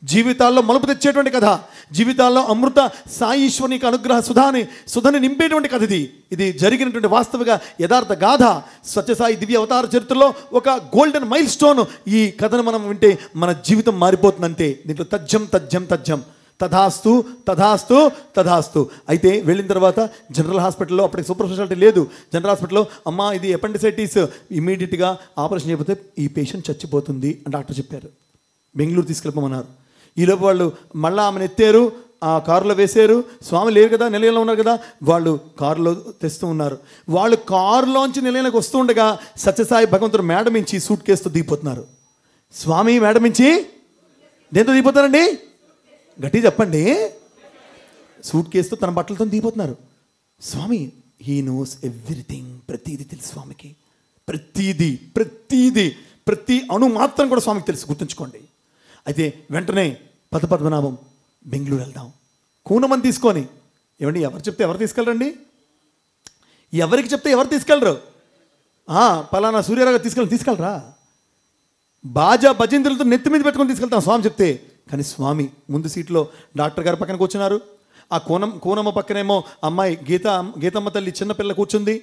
జీవితాల్లో మలుపు తెచ్చేటువంటి కథ, జీవితాల్లో అమృత సాయి ఈశ్వరునికి అనుగ్రహ సుధని నింపేటువంటి కథ. ఇది జరిగినటువంటి వాస్తవిక యథార్థ గాథ. సత్యసాయి దివ్య అవతార చరిత్రలో ఒక గోల్డెన్ మైల్ స్టోన్. ఈ కథను మనం వింటే మన జీవితం మారిపోతుందంటే దీంట్లో తథ్యం తథాస్తు తథాస్తు తథాస్తు. అయితే వెళ్ళిన తర్వాత జనరల్ హాస్పిటల్లో, అప్పటికి సూపర్ స్పెషాలిటీ లేదు, జనరల్ హాస్పిటల్లో అమ్మ ఇది అపెండిసైటిస్, ఇమీడియట్గా ఆపరేషన్ చేయకపోతే ఈ పేషెంట్ చచ్చిపోతుంది అని డాక్టర్ చెప్పారు. బెంగళూరు తీసుకెళ్ళిపోమన్నారు. ఈలోపు వాళ్ళు మళ్ళీ ఆమెను ఎత్తారు, ఆ కారులో వేసారు. స్వామి లేరు కదా, నిలయంలో ఉన్నారు కదా, వాళ్ళు కారులో తెస్తూ ఉన్నారు. వాళ్ళు కారులోంచి నిలయంలోకి వస్తూ ఉండగా సత్యసాయి భగవంతుడు మేడమించి సూట్ కేసుతో దిగిపోతున్నారు. స్వామి మేడమించి దేంతో దిగిపోతారండి? గట్టి చెప్పండి. సూట్ కేసుతో తన బట్టలతో దిగిపోతున్నారు. స్వామి హీ నోస్ ఎవ్రీథింగ్. ప్రతీది తెలుసు స్వామికి. ప్రతి అణు మాత్రం కూడా స్వామికి తెలుసు, గుర్తుంచుకోండి. అయితే వెంటనే పద్మనాభం బెంగళూరు వెళ్దాం కూనమని తీసుకొని. ఏమండి, ఎవరు చెప్తే ఎవరు తీసుకెళ్ళరండి? ఎవరికి చెప్తే ఎవరు తీసుకెళ్ళరు? పలానా సూర్యరావు తీసుకెళ్ళరా? బాజా భజంతులతో నెత్తి మీద పెట్టుకొని తీసుకెళ్తాం స్వామి చెప్తే. కానీ స్వామి ముందు సీట్లో డాక్టర్ గారి పక్కన కూర్చున్నారు. ఆ కోనమ్మ పక్కనేమో అమ్మాయి గీతమ్మ తల్లి చిన్నపిల్ల కూర్చుంది.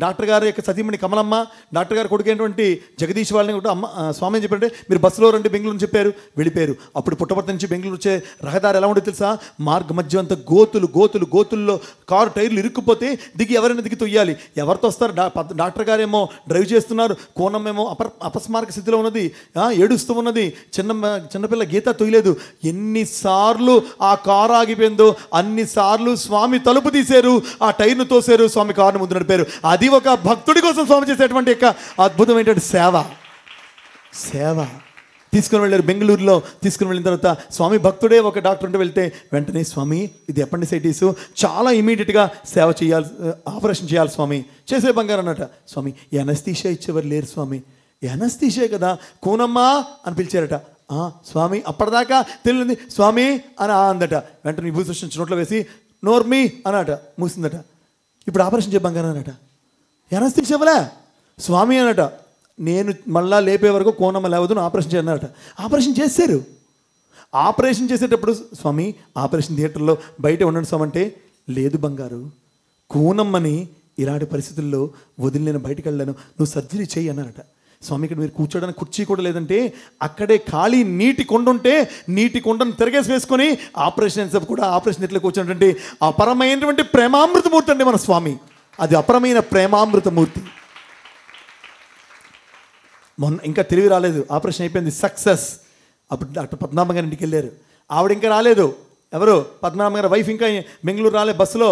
డాక్టర్ గారి యొక్క సతీమణి కమలమ్మ, డాక్టర్ గారు కొడుకైనటువంటి జగదీష్ వాళ్ళని కూడా అమ్మ స్వామి ఏం చెప్పారంటే, మీరు బస్సులో రండి బెంగళూరు అని చెప్పారు. వెళ్ళిపోయారు. అప్పుడు పుట్టపర్తి నుంచి బెంగళూరు వచ్చే రహదారి ఎలా ఉండేది తెలుసా? మార్గ మధ్య అంతా గోతుల్లో కారు టైర్లు ఇరుక్కుపోతే దిగి ఎవరైనా దిగి తొయ్యాలి. ఎవరితో వస్తారు? డాక్టర్ గారేమో డ్రైవ్ చేస్తున్నారు, కోనమ్మేమో అపస్మారక స్థితిలో ఉన్నది, ఏడుస్తూ ఉన్నది. చిన్నపిల్ల గీత తొయ్యలేదు. ఎన్నిసార్లు ఆ కారు ఆగిపోయిందో అన్నిసార్లు స్వామి తలుపు తీశారు, ఆ టైర్ను తోసారు, స్వామి కారును ముందు నడిపారు. అది ఒక భక్తుడి కోసం స్వామి చేసేటువంటి యొక్క అద్భుతమైనటువంటి సేవ. తీసుకుని వెళ్ళారు. బెంగళూరులో తీసుకుని వెళ్ళిన తర్వాత స్వామి భక్తుడే ఒక డాక్టర్ ఉంటే వెళ్తే వెంటనే స్వామి ఇది అపెండిసైటిస్, చాలా ఇమీడియట్గా సేవ చేయాలి, ఆపరేషన్ చేయాలి స్వామి. చేసే బంగారు అన్నట. స్వామి ఎనస్థీషియా ఇచ్చేవారు లేరు స్వామి. ఎనస్థీషియా కదా, కోనమ్మా అని పిలిచారట. స్వామి అప్పటిదాకా తెలియదు స్వామి అని అందట. వెంటనే విభూతి సృష్టించి నోట్లో వేసి నోర్మి అన్నట, మూసిందట. ఇప్పుడు ఆపరేషన్ చేయ బంగారు అన్నట. ఎనస్థీషియా స్వామి అన్నట. నేను మళ్ళా లేపే వరకు కోనమ్మ లేవదు, ఆపరేషన్ చేయన్నట. ఆపరేషన్ చేశారు. ఆపరేషన్ చేసేటప్పుడు స్వామి ఆపరేషన్ థియేటర్లో బయట ఉండండి స్వామి అంటే, లేదు బంగారు, కోనమ్మని ఇలాంటి పరిస్థితుల్లో వదిలి నేను బయటకు వెళ్ళాను, నువ్వు సర్జరీ చెయ్యి అన్నారట. స్వామి ఇక్కడ మీరు కూర్చోడానికి కుర్చీ కూడా లేదంటే అక్కడే ఖాళీ నీటి కొండ ఉంటే నీటి కొండను తిరగేసి వేసుకొని ఆపరేషన్ కూడా ఆపరేషన్ ఎట్లా కూర్చున్నటువంటి అపరమైనటువంటి ప్రేమామృతమూర్తి అండి మన స్వామి. అది అపరమైన ప్రేమామృతమూర్తి. మొన్న ఇంకా తెలివి రాలేదు, ఆపరేషన్ అయిపోయింది, సక్సెస్. అప్పుడు డాక్టర్ పద్మనాభం గారి ఇంటికి వెళ్ళారు. ఆవిడ ఇంకా రాలేదు, ఎవరు పద్మనాభం గారి వైఫ్ ఇంకా బెంగళూరు రాలే. బస్సులో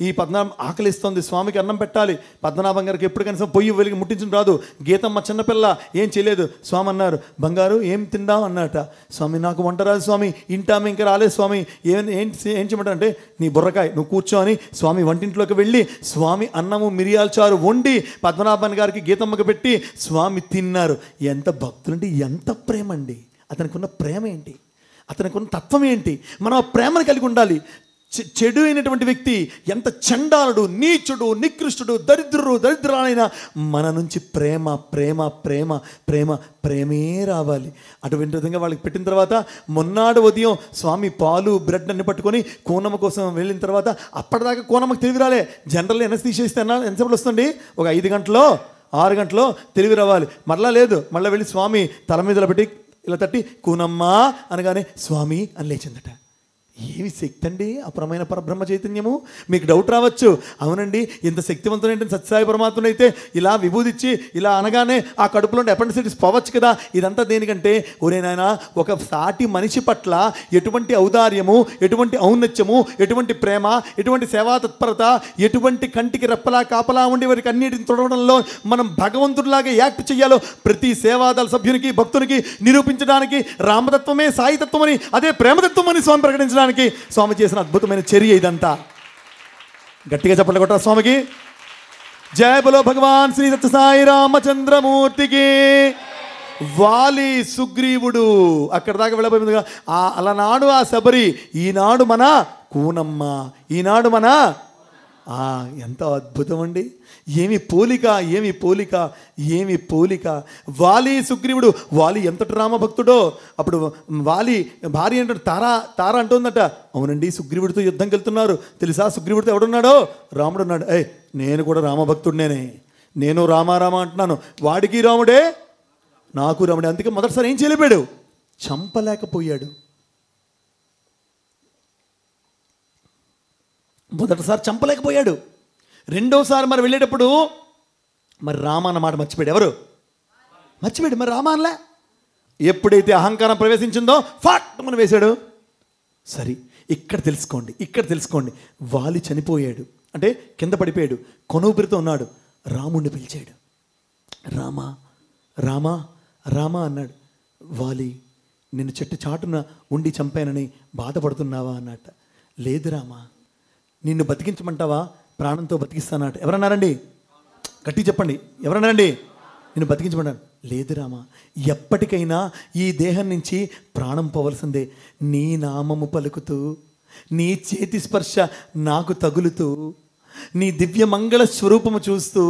ఈ పద్మనాభం ఆకలిస్తుంది, స్వామికి అన్నం పెట్టాలి. పద్మనాభం గారికి ఎప్పుడు కనీసం పొయ్యి వెలిగి ముట్టించడం రాదు. గీతమ్మ చిన్నపిల్ల ఏం చేయలేదు. స్వామి అన్నారు, బంగారు ఏం తిందాం అన్నట. స్వామి నాకు వంట రాదు స్వామి, ఇంటామె ఇంకా రాలేదు స్వామి, ఏం చేయమంటారు అంటే నీ బుర్రకాయ నువ్వు కూర్చో అని స్వామి వంటింట్లోకి వెళ్ళి స్వామి అన్నము మిరియాల చారు వండి పద్మనాభన్ గారికి గీతమ్మకి పెట్టి స్వామి తిన్నారు. ఎంత భక్తులంటే ఎంత ప్రేమ అండి. అతనికి ఉన్న ప్రేమ ఏంటి, అతనికి ఉన్న తత్వం ఏంటి, మనం ఆ ప్రేమను కలిగి ఉండాలి. చెడు అయినటువంటి వ్యక్తి ఎంత చండాలుడు, నీచుడు, నికృష్టుడు, దరిద్రురాలైన మన నుంచి ప్రేమ ప్రేమ ప్రేమ ప్రేమ ప్రేమే రావాలి. అటువంటి విధంగా వాళ్ళకి పెట్టిన తర్వాత మొన్నాడు ఉదయం స్వామి పాలు బ్రెడ్ అన్ని పట్టుకొని కోనమ్మ కోసం వెళ్ళిన తర్వాత అప్పటిదాకా కోనమ్మకి తెలివి రాలే. జనరల్ ఎనస్థీషియా ఎంతసేపు వస్తుంది, ఒక 5 గంటలో 6 గంటలో తెలివి రావాలి. మరలా లేదు, మళ్ళీ వెళ్ళి స్వామి తల మీద పెట్టి ఇలా తట్టి కూనమ్మ అనగానే స్వామి అని లేచిందట. ఏమి శక్తి అండి, అపరమైన పరబ్రహ్మ చైతన్యము. మీకు డౌట్ రావచ్చు, అవునండి ఇంత శక్తివంతుడైన సత్యసాయి పరమాత్ముడు అయితే ఇలా విభూదిచ్చి ఇలా అనగానే ఆ కడుపులో అపెండిసైటిస్ పోవచ్చు కదా, ఇదంతా దేనికంటే ఒరే నాయనా ఒక సాటి మనిషి పట్ల ఎటువంటి ఔదార్యము, ఎటువంటి ఔన్నత్యము, ఎటువంటి ప్రేమ, ఎటువంటి సేవా తత్పరత, ఎటువంటి కంటికి రెప్పలా కాపలా ఉండి వారికి అన్నిటిని తొడవడంలో మనం భగవంతుడిలాగా యాక్ట్ చేయాలో ప్రతి సేవాదళ సభ్యునికి భక్తునికి నిరూపించడానికి రామతత్వమే సాయితత్వం అని, అదే ప్రేమతత్వం అని స్వామి ప్రకటించడానికి స్వామి చేసిన అద్భుతమైన చర్య ఇదంతా. గట్టిగా చెప్పండి కొట్టాలి స్వామికి. జయ బలో భగవాన్ శ్రీ సత్య సాయి రామచంద్రమూర్తికి. వాలి సుగ్రీవుడు అక్కడ దాకా వెళ్ళబోయిందిగా. అలనాడు ఆ శబరి, ఈనాడు మన కూనమ్మ, ఈనాడు మన ఎంత అద్భుతం అండి. ఏమి పోలిక, ఏమి పోలిక, ఏమి పోలిక. వాలి సుగ్రీవుడు, వాలి ఎంతటి రామభక్తుడో. అప్పుడు వాలి భార్య అంటే తార అంటుందట, అవునండి సుగ్రీవుడితో యుద్ధంకి వెళ్తున్నారు తెలుసా, సుగ్రీవుడితో ఎవడున్నాడో, రాముడు ఉన్నాడు. నేను కూడా రామభక్తుడినేనే, నేను రామారామ అంటున్నాను, వాడికి రాముడే నాకు రాముడే. అందుకే మొదటిసారి ఏం చేయలేపాడు, చంపలేకపోయాడు. మొదటిసారి చంపలేకపోయాడు. రెండోసారి మరి వెళ్ళేటప్పుడు మరి రామ అన్న మాట మర్చిపోయాడు. ఎవరు మర్చిపోయాడు, మరి రామ అనలే. ఎప్పుడైతే అహంకారం ప్రవేశించిందో ఫాట్ మనం వేశాడు. సరే ఇక్కడ తెలుసుకోండి, వాలి చనిపోయాడు అంటే కింద పడిపోయాడు, కొనుబిరితో ఉన్నాడు. రాముడిని పిలిచాడు, రామా రామా రామా అన్నాడు. వాలి నిన్ను చెట్టు చాటున ఉండి చంపానని బాధపడుతున్నావా అన్నట్ట. లేదు రామా, నిన్ను బతికించమంటావా, ప్రాణంతో బతికిస్తానట. ఎవరన్నారండి, గట్టి చెప్పండి, ఎవరన్నారండి, నిన్ను బతికించమన్నారు. లేదు రామా, ఎప్పటికైనా ఈ దేహం నుంచి ప్రాణం పోవలసిందే. నీ నామము పలుకుతూ, నీ చేతి స్పర్శ నాకు తగులుతూ, నీ దివ్య మంగళ స్వరూపము చూస్తూ,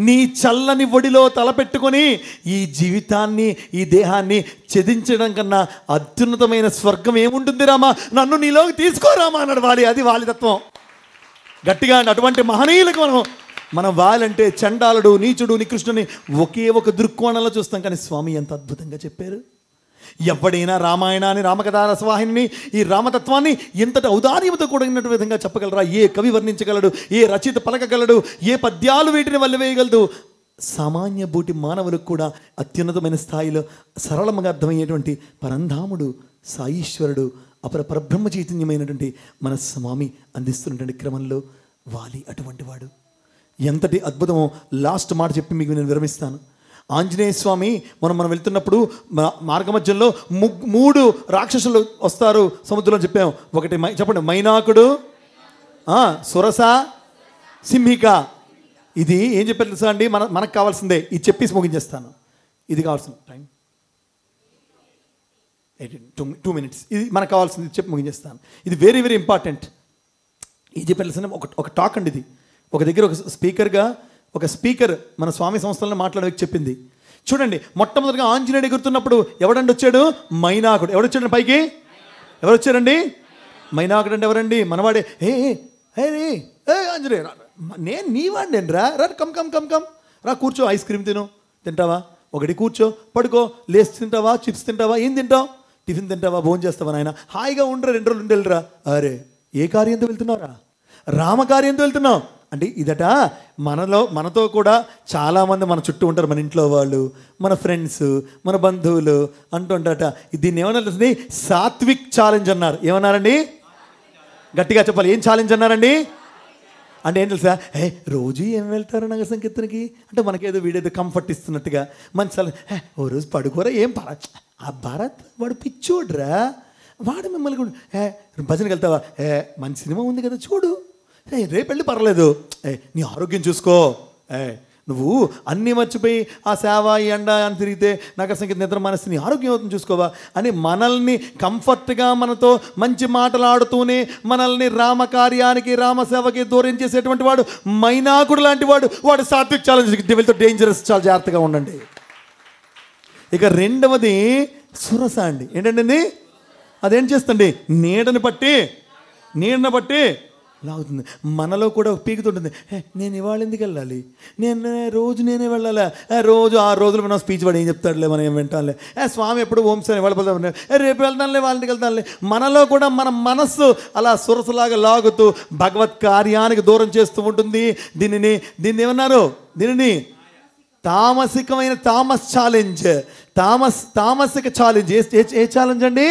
నీ చల్లని ఒడిలో తలపెట్టుకొని ఈ జీవితాన్ని, ఈ దేహాన్ని ఛేదించడం కన్నా అత్యున్నతమైన స్వర్గం ఏముంటుంది రామా, నన్ను నీలోకి తీసుకోరామా అన్నాడు వాలి. అది వాలితత్వం. గట్టిగా అటువంటి మహనీయులకు మనం వాలంటే చండాలుడు, నీచుడు, నికృష్ణుని ఒకే ఒక దృక్కోణంలో చూస్తాం. కానీ స్వామి ఎంత అద్భుతంగా చెప్పారు. ఎవడైనా రామాయణాన్ని, రామకథా రసవాహిని, ఈ రామతత్వాన్ని ఎంతటి ఔదార్యంతో కూడినటువంటి విధంగా చెప్పగలరా? ఏ కవి వర్ణించగలడు, ఏ రచయిత పలకగలడు, ఏ పద్యాలు వీటిని వల్లవేయగలదు? సామాన్య బూటి మానవులకు కూడా అత్యున్నతమైన స్థాయిలో సరళంగా అర్థమయ్యేటువంటి పరంధాముడు, సాయీశ్వరుడు, పరబ్రహ్మ చైతన్యమైనటువంటి మన స్వామి అందిస్తున్నటువంటి క్రమంలో వాలి అటువంటి వాడు. ఎంతటి అద్భుతమో లాస్ట్ మాట చెప్పి మీకు నేను విరమిస్తాను. ఆంజనేయ స్వామి మనం వెళ్తున్నప్పుడు మార్గ మధ్యంలో 3 రాక్షసులు వస్తారు సముద్రంలో చెప్పాము. ఒకటి చెప్పండి, మైనాకుడు, సురస, సింహిక. ఇది ఏం చెప్పారు తెలుసా అండి, మనకు కావాల్సిందే. ఇది చెప్పేసి ముగించేస్తాను. ఇది కావాల్సింది టైం 2 minutes. ఇది మనకు కావాల్సింది చెప్పి ముగించేస్తాను. ఇది వెరీ వెరీ ఇంపార్టెంట్. ఇది చెప్పాల్సిన ఒక టాక్ అండి. ఇది ఒక దగ్గర ఒక స్పీకర్ మన స్వామి సంస్థలను మాట్లాడే చెప్పింది. చూడండి, మొట్టమొదటిగా ఆంజనేయుడు ఎగురుతున్నప్పుడు ఎవడండి వచ్చాడు, మైనాకుడు. ఎవడొచ్చాడు పైకి, ఎవరు వచ్చారండి, మైనాకుడు. అంటే ఎవరండి, మనవాడే. ఆంజనేయ నేను నీవాడిని రా, కమ్ కమ్ కమ్ కమ్ రా, కూర్చో, ఐస్ క్రీమ్ తింటావా, ఒకటి కూర్చో, పడుకో, లేచి తింటావా, చిప్స్ తింటావా, ఏం తింటావు, టిఫిన్ తింటావా, భోజనం చేస్తావా నాయన, హాయిగా ఉండరా, 2 రోజులు ఉండేళ్ళరా. అరే ఏ కార్యంతో వెళ్తున్నారా, రామకార్యంతో వెళ్తున్నావు అంటే ఇదట. మనతో కూడా చాలామంది మన చుట్టూ ఉంటారు, మన ఇంట్లో వాళ్ళు, మన ఫ్రెండ్స్, మన బంధువులు అంటుంటారట. దీన్ని ఏమన్నా తెలుస్తుంది, సాత్విక్ ఛాలెంజ్ అన్నారు. ఏమన్నారండి, గట్టిగా చెప్పాలి, ఏం ఛాలెంజ్ అన్నారండి అంటే ఏం తెలుసా, రోజు ఏం వెళ్తారు నగర సంకీర్తనకి అంటే మనకేదో వీడేదో కంఫర్ట్ ఇస్తున్నట్టుగా మంచి ఓ రోజు పడుకోరా, ఏం ఆ భరత్ వాడు పిచ్చోడ్రా, వాడు మిమ్మల్ని భజనకి వెళ్తావా, మంచి సినిమా ఉంది కదా చూడు, రేపు వెళ్ళి పర్లేదు, నీ ఆరోగ్యం చూసుకో, నువ్వు అన్నీ మర్చిపోయి ఆ సేవ ఈ ఎండ అని తిరిగితే నగర సంగీత నిద్ర మనసు, నీ ఆరోగ్యం అవుతుంది చూసుకోవా అని మనల్ని కంఫర్ట్గా మనతో మంచి మాటలాడుతూనే మనల్ని రామకార్యానికి రామసేవకి దూరం చేసేటువంటి వాడు మైనాకుడు లాంటి వాడు సాత్విక్ ఛాలెంజ్, డెవిల్తో డేంజరస్, చాలా జాగ్రత్తగా ఉండండి. ఇక రెండవది సురస అండి. ఏంటండి అదేం చేస్తుంది, నీడని బట్టి లాగుతుంది. మనలో కూడా పీకుతుంటుంది, నేను ఇవాళ ఎందుకు వెళ్ళాలి, నేనే వెళ్ళాలా, రోజు 6 రోజులు మనం స్పీచ్ వాడు ఏం చెప్తాడులే, మనం ఏం వింటాంలే, స్వామి ఎప్పుడు ఓంసారి వెళ్ళిపోతాం, రేపు వెళ్తానులే, వాళ్ళ ఇంటికి వెళ్తానులే. మనలో కూడా మన మనస్సు అలా సురసలాగా లాగుతూ భగవత్ కార్యానికి దూరం చేస్తూ ఉంటుంది. దీన్ని ఏమన్నారు, దీనిని తామసికమైన తామసిక ఛాలెంజ్. ఏ ఛాలెంజ్ అండి,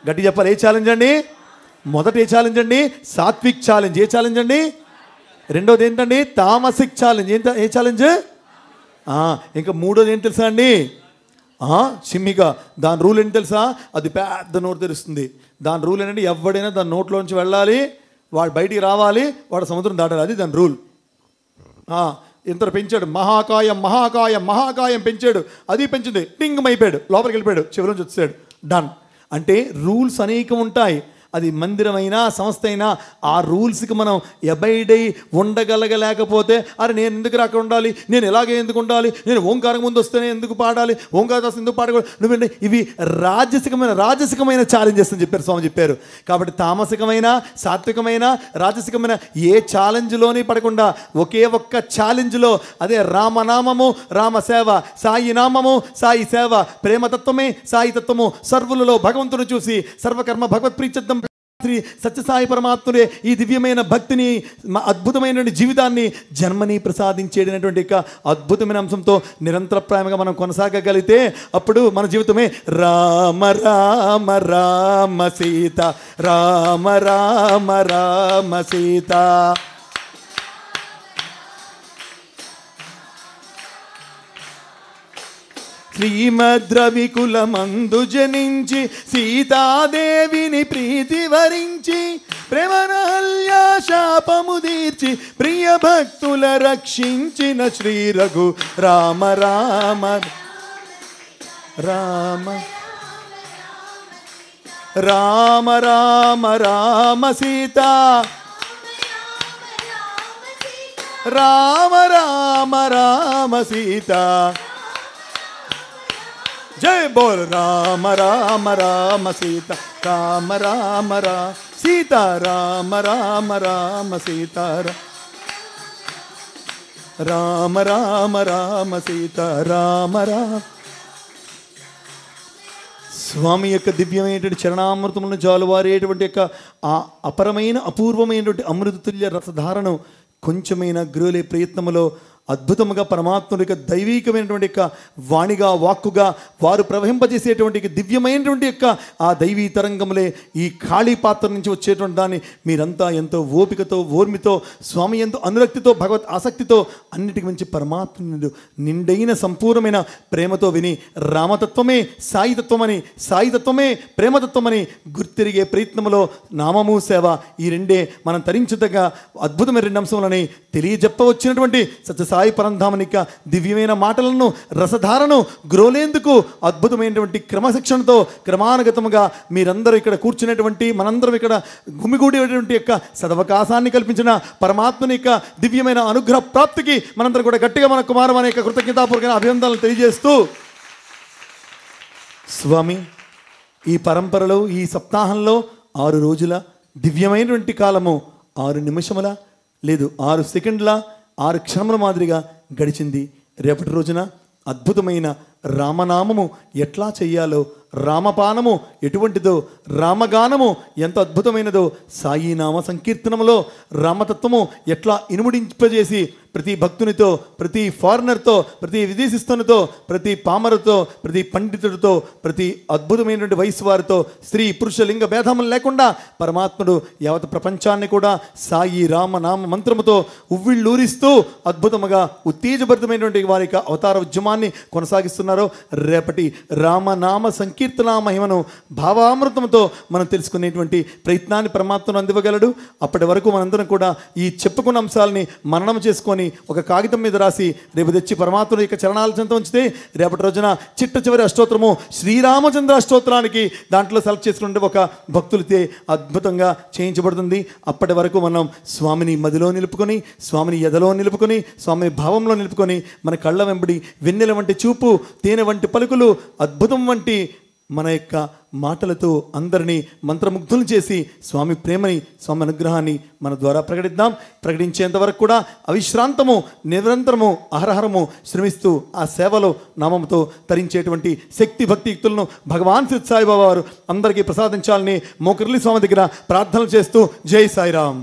గట్టి చెప్పాలి, ఏ ఛాలెంజ్ అండి, మొదట ఏ ఛాలెంజ్ అండి, సాత్విక్ ఛాలెంజ్. ఏ ఛాలెంజ్ అండి, రెండోది ఏంటండి, తామసిక్ ఛాలెంజ్. ఏ ఛాలెంజ్, ఇంకా మూడోది ఏంటి తెలుసా అండి, సిమ్మిగా. దాని రూల్ ఏంటి తెలుసా, అది పెద్ద నోరు తెరుస్తుంది. దాని రూల్ ఏంటంటే ఎవడైనా దాని నోట్లోంచి వెళ్ళాలి, వాడు బయటికి రావాలి, వాడు సముద్రం దాటాలి, అది దాని రూల్. ఇంత పెంచాడు, మహాకాయం పెంచాడు, అది పెంచింది, టింగ్ అయిపోయాడు, లోపలికి వెళ్ళిపోయాడు, చివరి నుంచి వచ్చాడు, డన్. అంటే రూల్స్ అనేకం ఉంటాయి. అది మందిరమైనా సంస్థ అయినా ఆ రూల్స్కి మనం ఎబైడ్ అయి ఉండగలగలేకపోతే, అరే నేను ఎందుకు అక్కడ ఉండాలి, నేను ఎలాగే ఎందుకు ఉండాలి, నేను ఓంకారం ముందు వస్తేనే ఎందుకు పాడాలి, ఓంకారం వస్తే ఎందుకు పాడకూడదు, నువ్వేంటి, ఇవి రాజసికమైన ఛాలెంజెస్ అని చెప్పారు, స్వామి చెప్పారు. కాబట్టి తామసికమైన, సాత్వికమైన, రాజసికమైన ఏ ఛాలెంజ్లోని పడకుండా ఒకే ఒక్క ఛాలెంజ్లో, అదే రామనామము రామసేవ, సాయి నామము సాయి సేవ, ప్రేమతత్వమే సాయి తత్వము, సర్వులలో భగవంతుని చూసి సర్వకర్మ భగవత్ప్రీత్యర్థం శ్రీ సత్యసాయి పరమాత్ముడే ఈ దివ్యమైన భక్తిని, అద్భుతమైనటువంటి జీవితాన్ని జన్మని ప్రసాదించేటటువంటి అద్భుతమైన అంశంతో నిరంతరప్రాయంగా మనం కొనసాగగలిగితే అప్పుడు మన జీవితమే రామ రామ రామ సీత, రామ రామ రామ సీత. శ్రీమద్రవికులమందు జనించి సీతాదేవిని ప్రీతి వరించి ప్రేమనల్యా శాపము తీర్చి ప్రియ భక్తుల రక్షించిన శ్రీ రఘు రామ రామ రామ రామ రామ రామ సీత, రామ రామ రామ సీత. जय बोल राम राम राम सीता, राम राम राम सीता, राम राम राम सीता, राम राम राम सीता, राम राम. స్వామి యొక్క దివ్యమైనటువంటి చరణామృతములను జాలువారేటువంటి యొక్క ఆ అపరమైన అపూర్వమైనటువంటి అమృతతుల్య రసధారణం కొంచెమైన గ్రోలే ప్రయత్నములో అద్భుతముగా పరమాత్ముడి యొక్క దైవీకమైనటువంటి యొక్క వాణిగా, వాక్కుగా వారు ప్రవహింపజేసేటువంటి దివ్యమైనటువంటి యొక్క ఆ దైవీ తరంగములే ఈ ఖాళీ పాత్ర నుంచి వచ్చేటువంటి దాన్ని మీరంతా ఎంతో ఓపికతో, ఓర్మితో, స్వామి ఎంతో అనురక్తితో, భగవత్ ఆసక్తితో, అన్నిటికి మించి పరమాత్ముడు నిండైన సంపూర్ణమైన ప్రేమతో విని రామతత్వమే సాయితత్వమని, సాయితత్వమే ప్రేమతత్వమని గుర్తిరిగే ప్రయత్నములో నామము సేవ ఈ రెండే మనం తరించదగ్గ అద్భుతమైన 2 అంశములని తెలియజెప్పవచ్చినటువంటి సత్యసాయి పరంధామనిక దివ్యమైన మాటలను, రసధారను గ్రోలేందుకు అద్భుతమైనటువంటి క్రమశిక్షణతో క్రమానుగతముగా మీరందరూ ఇక్కడ కూర్చునేటువంటి, మనందరం ఇక్కడ గుమిగూడేటువంటి యొక్క సదవకాశాన్ని కల్పించిన పరమాత్మని యొక్క దివ్యమైన అనుగ్రహ ప్రాప్తికి మనందరం కూడా గట్టిగా మన కుమారం అనే యొక్క కృతజ్ఞతాపూర్వక అభినందనలు తెలియజేస్తూ, స్వామి ఈ పరంపరలో, ఈ సప్తాహంలో 6 రోజుల దివ్యమైనటువంటి కాలము 6 నిమిషముల లేదు 6 సెకండ్ల 6 క్షణముల మాదిరిగా గడిచింది. రేపటి రోజున అద్భుతమైన రామనామము ఎట్లా చెయ్యాలో, రామపానము ఎటువంటిదో, రామగానము ఎంత అద్భుతమైనదో, సాయినామ సంకీర్తనములో రామతత్వము ఎట్లా ఇనుముడింపజేసి ప్రతి భక్తునితో, ప్రతి ఫారినర్తో, ప్రతి విదేశిస్తునితో, ప్రతి పామరుతో, ప్రతి పండితుడితో, ప్రతి అద్భుతమైనటువంటి వయసు వారితో, స్త్రీ పురుష లింగ భేదములు లేకుండా పరమాత్ముడు యావత్ ప్రపంచాన్ని కూడా సాయి రామనామ మంత్రముతో ఉవ్విళ్ళూరిస్తూ అద్భుతముగా ఉత్తేజభరితమైనటువంటి వారి యొక్క అవతార ఉద్యమాన్ని కొనసాగిస్తున్నారో, రేపటి రామనామ సంకీర్తన మహిమను భావామృతంతో మనం తెలుసుకునేటువంటి ప్రయత్నాన్ని పరమాత్మను అందివ్వగలడు. అప్పటి వరకు మనందరం కూడా ఈ చెప్పుకున్న అంశాలని మననం చేసుకొని ఒక కాగితం మీద రాసి రేపు తెచ్చి పరమాత్ముడి యొక్క చరణాల చెంత ఉంచితే రేపటి రోజున చిట్ట చివరి అష్టోత్తరము శ్రీరామచంద్ర అష్టోత్తరానికి దాంట్లో సెలెక్ట్ చేసుకుంటే ఒక భక్తులతో అద్భుతంగా చేయించబడుతుంది. అప్పటి వరకు మనం స్వామిని మదిలో నిలుపుకొని, స్వామిని ఎదలో నిలుపుకొని, స్వామిని భావంలో నిలుపుకొని, మన కళ్ళ వెంబడి వెన్నెల వంటి చూపు, తేనె వంటి పలుకులు, అద్భుతం వంటి మన యొక్క మాటలతో అందరినీ మంత్రముగ్ధులు చేసి స్వామి ప్రేమని, స్వామి అనుగ్రహాన్ని మన ద్వారా ప్రకటిద్దాం. ప్రకటించేంత వరకు కూడా అవిశ్రాంతము, నిరంతరము, అహరహరము శ్రమిస్తూ ఆ సేవలో నామముతో తరించేటువంటి శక్తి భక్తియుక్తులను భగవాన్ శ్రీ సాయిబాబా వారు అందరికీ ప్రసాదించాలని మోకర్లి స్వామి దగ్గర ప్రార్థనలు చేస్తూ జై సాయిరామ్.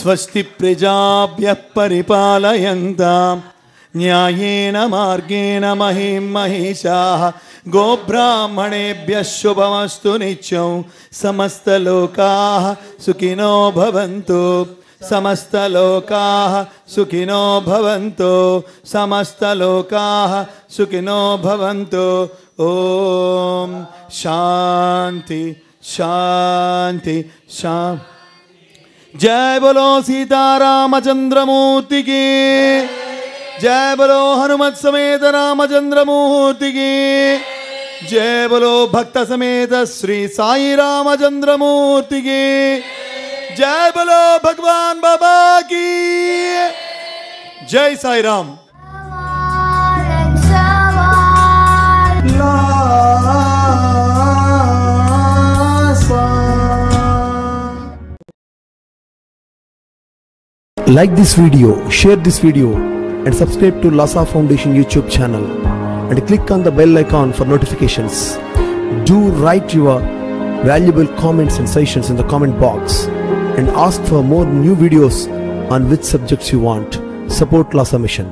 స్వస్తి ప్రజాభ్యః పరిపాలయంతాం న్యాయేన మార్గేణ మహిం మహిషాః గోబ్రాహ్మణేభ్యః శుభమస్తు నిత్యం సమస్తలోకాః సుఖినో భవంతు సమస్తలోకాః సుఖినో భవంతు సమస్తలోకాః సుఖినో భవంతు. ఓం శాంతి శాంతి శాంతి. जय बोलो सीतारामचंद्रमूर्ति की जय, बोलो हनुमत समेत रामचंद्रमूर्ति की जय, बोलो भक्त समेत श्री साई रामचंद्रमूर्ति की जय, बोलो भगवान बाबा की जय. Sai Ram. Like this video, share this video and subscribe to Lhasa Foundation YouTube channel and click on the bell icon for notifications. Do write your valuable comments and suggestions in the comment box and ask for more new videos on which subjects you want. Support Lhasa Mission.